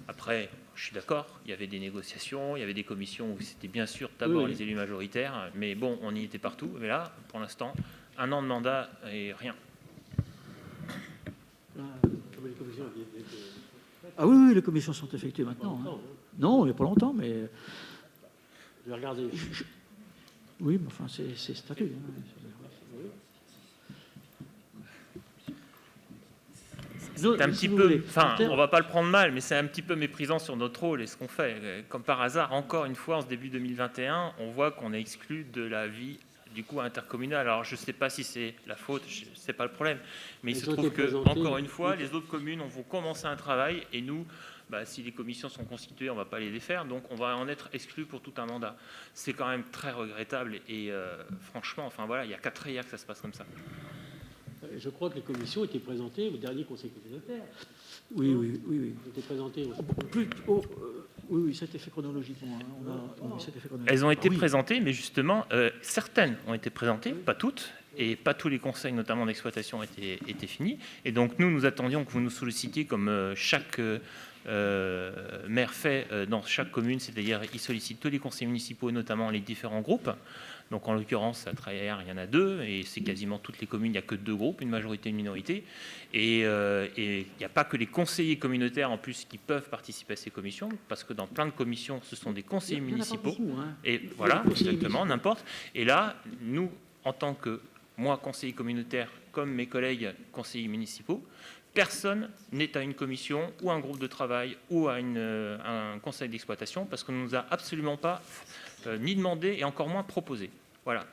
Après, je suis d'accord, il y avait des négociations, il y avait des commissions où c'était bien sûr d'abord les élus majoritaires, mais bon, on y était partout. Mais là, pour l'instant, 1 an de mandat et rien. Ah oui, les commissions sont effectuées maintenant. Non, il n'y a pas longtemps, mais... Je vais regarder. Oui, mais enfin, c'est statut. C'est un petit peu, on va pas le prendre mal, mais c'est un petit peu méprisant sur notre rôle et ce qu'on fait. Comme par hasard, encore une fois, en ce début 2021, on voit qu'on est exclu de la vie du coup intercommunale. Alors je ne sais pas si c'est la faute, c'est pas le problème, mais il se trouve que encore une fois, les autres communes vont commencer un travail et nous, si les commissions sont constituées, on ne va pas les défaire, donc on va en être exclu pour tout un mandat. C'est quand même très regrettable et franchement, il y a 4 hier que ça se passe comme ça. Je crois que les commissions étaient présentées au dernier conseil communautaire. Oui. Étaient présentées Oui, ça a été fait chronologiquement. Hein. Ça a été fait chronologiquement. Elles ont été Oui. présentées, mais justement, certaines ont été présentées, pas toutes, et pas tous les conseils, notamment d'exploitation, étaient finis. Et donc, nous attendions que vous nous sollicitiez, comme chaque maire fait dans chaque commune, c'est-à-dire il sollicite tous les conseils municipaux, notamment les différents groupes. Donc, en l'occurrence, à Traillères, il y en a 2, et c'est quasiment toutes les communes, il n'y a que 2 groupes, une majorité et une minorité. Et il n'y a pas que les conseillers communautaires, en plus, qui peuvent participer à ces commissions, parce que dans plein de commissions, ce sont des conseillers municipaux. Beaucoup, hein. Et voilà, exactement, n'importe. Et là, nous, en tant que moi, conseiller communautaire, comme mes collègues conseillers municipaux, personne n'est à une commission ou un groupe de travail ou à un conseil d'exploitation, parce qu'on ne nous a absolument pas ni demandé et encore moins proposé. Voilà,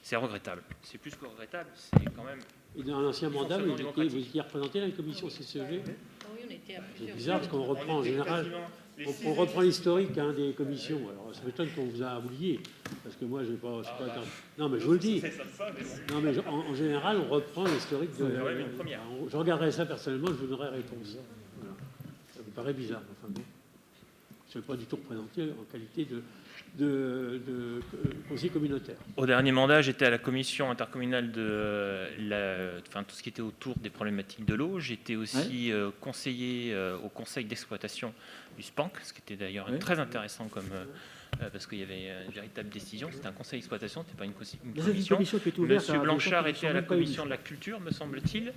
c'est regrettable. C'est plus que regrettable, c'est quand même... Et dans l'ancien mandat, vous étiez représenté dans la commission CCG? Oui, on était à C'est plusieurs. bizarre, parce qu'on reprend en général, on reprend l'historique hein, des commissions. Alors ça m'étonne qu'on vous a oublié, parce que moi, je n'ai pas... Non, mais je vous le dis. Non, mais en général, on reprend l'historique de... Je regarderai ça personnellement, je vous donnerai réponse. Voilà. Ça me paraît bizarre. Enfin, bon. Je ne suis pas du tout représenté en qualité de conseiller communautaire. Au dernier mandat, j'étais à la commission intercommunale de tout ce qui était autour des problématiques de l'eau. J'étais aussi conseiller au conseil d'exploitation du SPANC, ce qui était d'ailleurs très intéressant parce qu'il y avait une véritable décision. C'était un conseil d'exploitation, ce n'était pas une commission. Monsieur Blanchard était à la commission de la culture, me semble-t-il.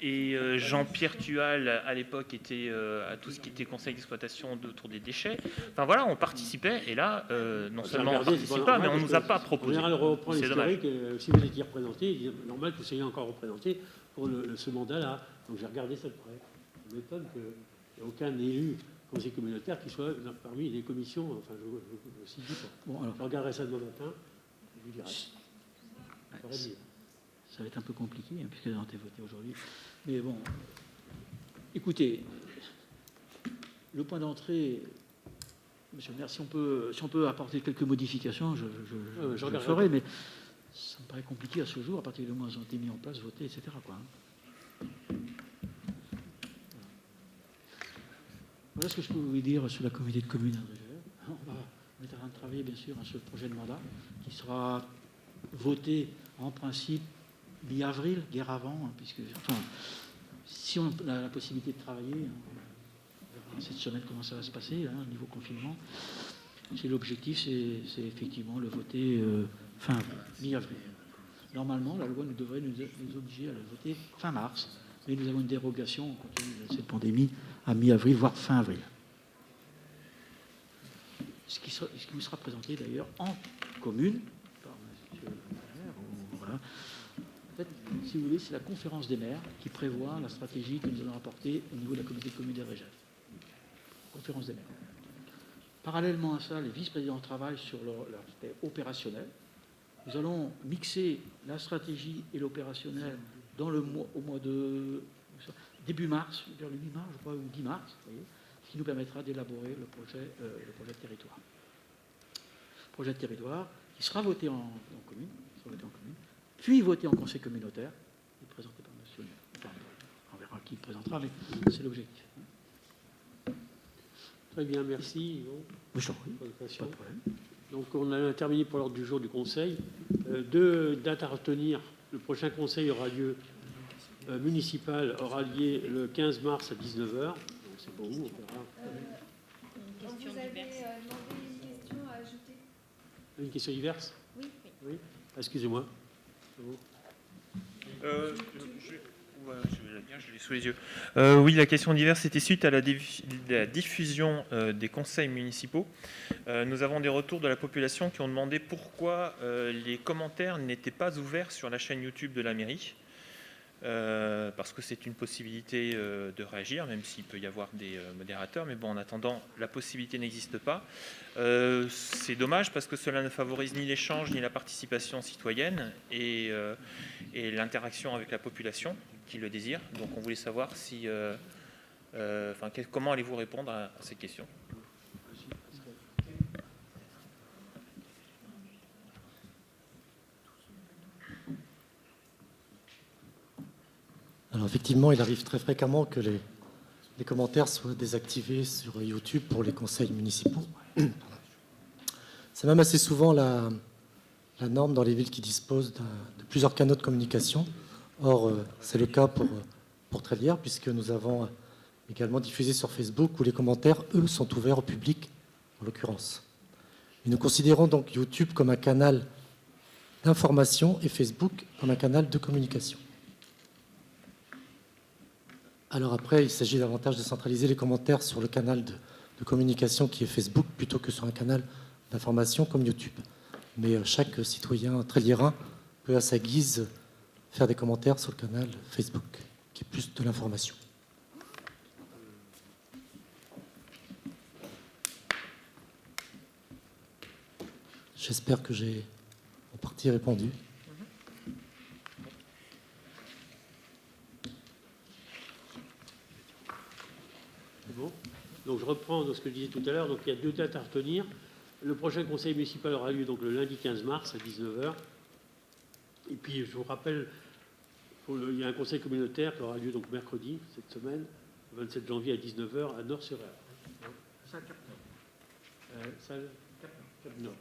Et Jean-Pierre Tual, à l'époque, était à tout ce qui était conseil d'exploitation autour des déchets. Enfin voilà, on participait, et là, non seulement on ne participe pas, mais on ne nous a pas proposé. En général, on reprend l'historique. Si vous étiez représenté, il est normal que vous soyez encore représenté pour ce mandat-là. Donc j'ai regardé ça de près. Ça m'étonne qu'il n'y ait aucun élu conseiller communautaire qui soit parmi les commissions. Enfin, je ne sais pas. Bon, alors, je regarderai ça demain matin, je vous dirai. Ça va être un peu compliqué, hein, puisque ça a été voté aujourd'hui. Mais bon, écoutez, le point d'entrée, monsieur le maire, si on peut apporter quelques modifications, je le ferai, mais ça me paraît compliqué à ce jour, à partir du moment où ils ont été mis en place, votés, etc. Quoi, hein. Voilà ce que je peux vous dire sur la communauté de communes. On est en train de travailler, bien sûr, sur le projet de mandat, qui sera voté en principe mi-avril, guère avant, hein, puisque, enfin, si on a la possibilité de travailler, on verra cette semaine comment ça va se passer, hein, au niveau confinement. L'objectif, c'est effectivement le voter fin mi-avril. Normalement, la loi devrait nous obliger à le voter fin mars, mais nous avons une dérogation en compte tenu de cette pandémie à mi-avril, voire fin avril. Ce qui vous sera présenté d'ailleurs en commune par M. le maire. Voilà. En fait, si vous voulez, c'est la conférence des maires qui prévoit la stratégie que nous allons apporter au niveau de la communauté de communes des Régènes. Conférence des maires. Parallèlement à ça, les vice-présidents travaillent sur leur aspect opérationnel. Nous allons mixer la stratégie et l'opérationnel au mois de début mars, vers le 8 mars, je crois, ou 10 mars, vous voyez, ce qui nous permettra d'élaborer le projet de territoire. Projet de territoire qui sera voté en commune, puis voté en conseil communautaire, et présenté par monsieur. Enfin, on verra qui le présentera, mais c'est l'objectif. Très bien, merci. Oui, pas de problème. Donc on a terminé pour l'ordre du jour du Conseil. 2 dates à retenir. Le prochain Conseil aura lieu municipal, aura lieu le 15 mars à 19h. Donc c'est pour vous, on verra. Vous avez demandé une question à ajouter. Une question diverse? Oui. Excusez-moi. Je l'ai sous les yeux. Oui, la question diverse était suite à la diffusion des conseils municipaux. Nous avons des retours de la population qui ont demandé pourquoi les commentaires n'étaient pas ouverts sur la chaîne YouTube de la mairie. Parce que c'est une possibilité de réagir, même s'il peut y avoir des modérateurs. Mais bon, en attendant, la possibilité n'existe pas. C'est dommage parce que cela ne favorise ni l'échange ni la participation citoyenne et l'interaction avec la population qui le désire. Donc on voulait savoir comment allez-vous répondre à ces questions. Alors effectivement, il arrive très fréquemment que les commentaires soient désactivés sur YouTube pour les conseils municipaux. C'est même assez souvent la norme dans les villes qui disposent de plusieurs canaux de communication. Or, c'est le cas pour Trélières, puisque nous avons également diffusé sur Facebook, où les commentaires, eux, sont ouverts au public, en l'occurrence. Et nous considérons donc YouTube comme un canal d'information et Facebook comme un canal de communication. Alors après, il s'agit davantage de centraliser les commentaires sur le canal de communication qui est Facebook, plutôt que sur un canal d'information comme YouTube. Mais chaque citoyen tréliérain peut à sa guise faire des commentaires sur le canal Facebook, qui est plus de l'information. J'espère que j'ai en partie répondu. C'est bon. Donc je reprends ce que je disais tout à l'heure. Donc il y a 2 dates à retenir. Le prochain conseil municipal aura lieu donc le lundi 15 mars à 19h. Et puis je vous rappelle, il y a un conseil communautaire qui aura lieu donc mercredi cette semaine, le 27 janvier à 19h à Nord-sur-Eure. Salle Cap-Nord. Salle Cap-Nord.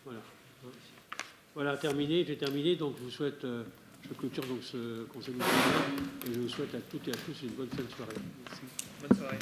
Voilà. Voilà, terminé. J'ai terminé. Donc je vous souhaite, je clôture donc ce conseil municipal et je vous souhaite à toutes et à tous une bonne fin de soirée. Merci. Bonne soirée.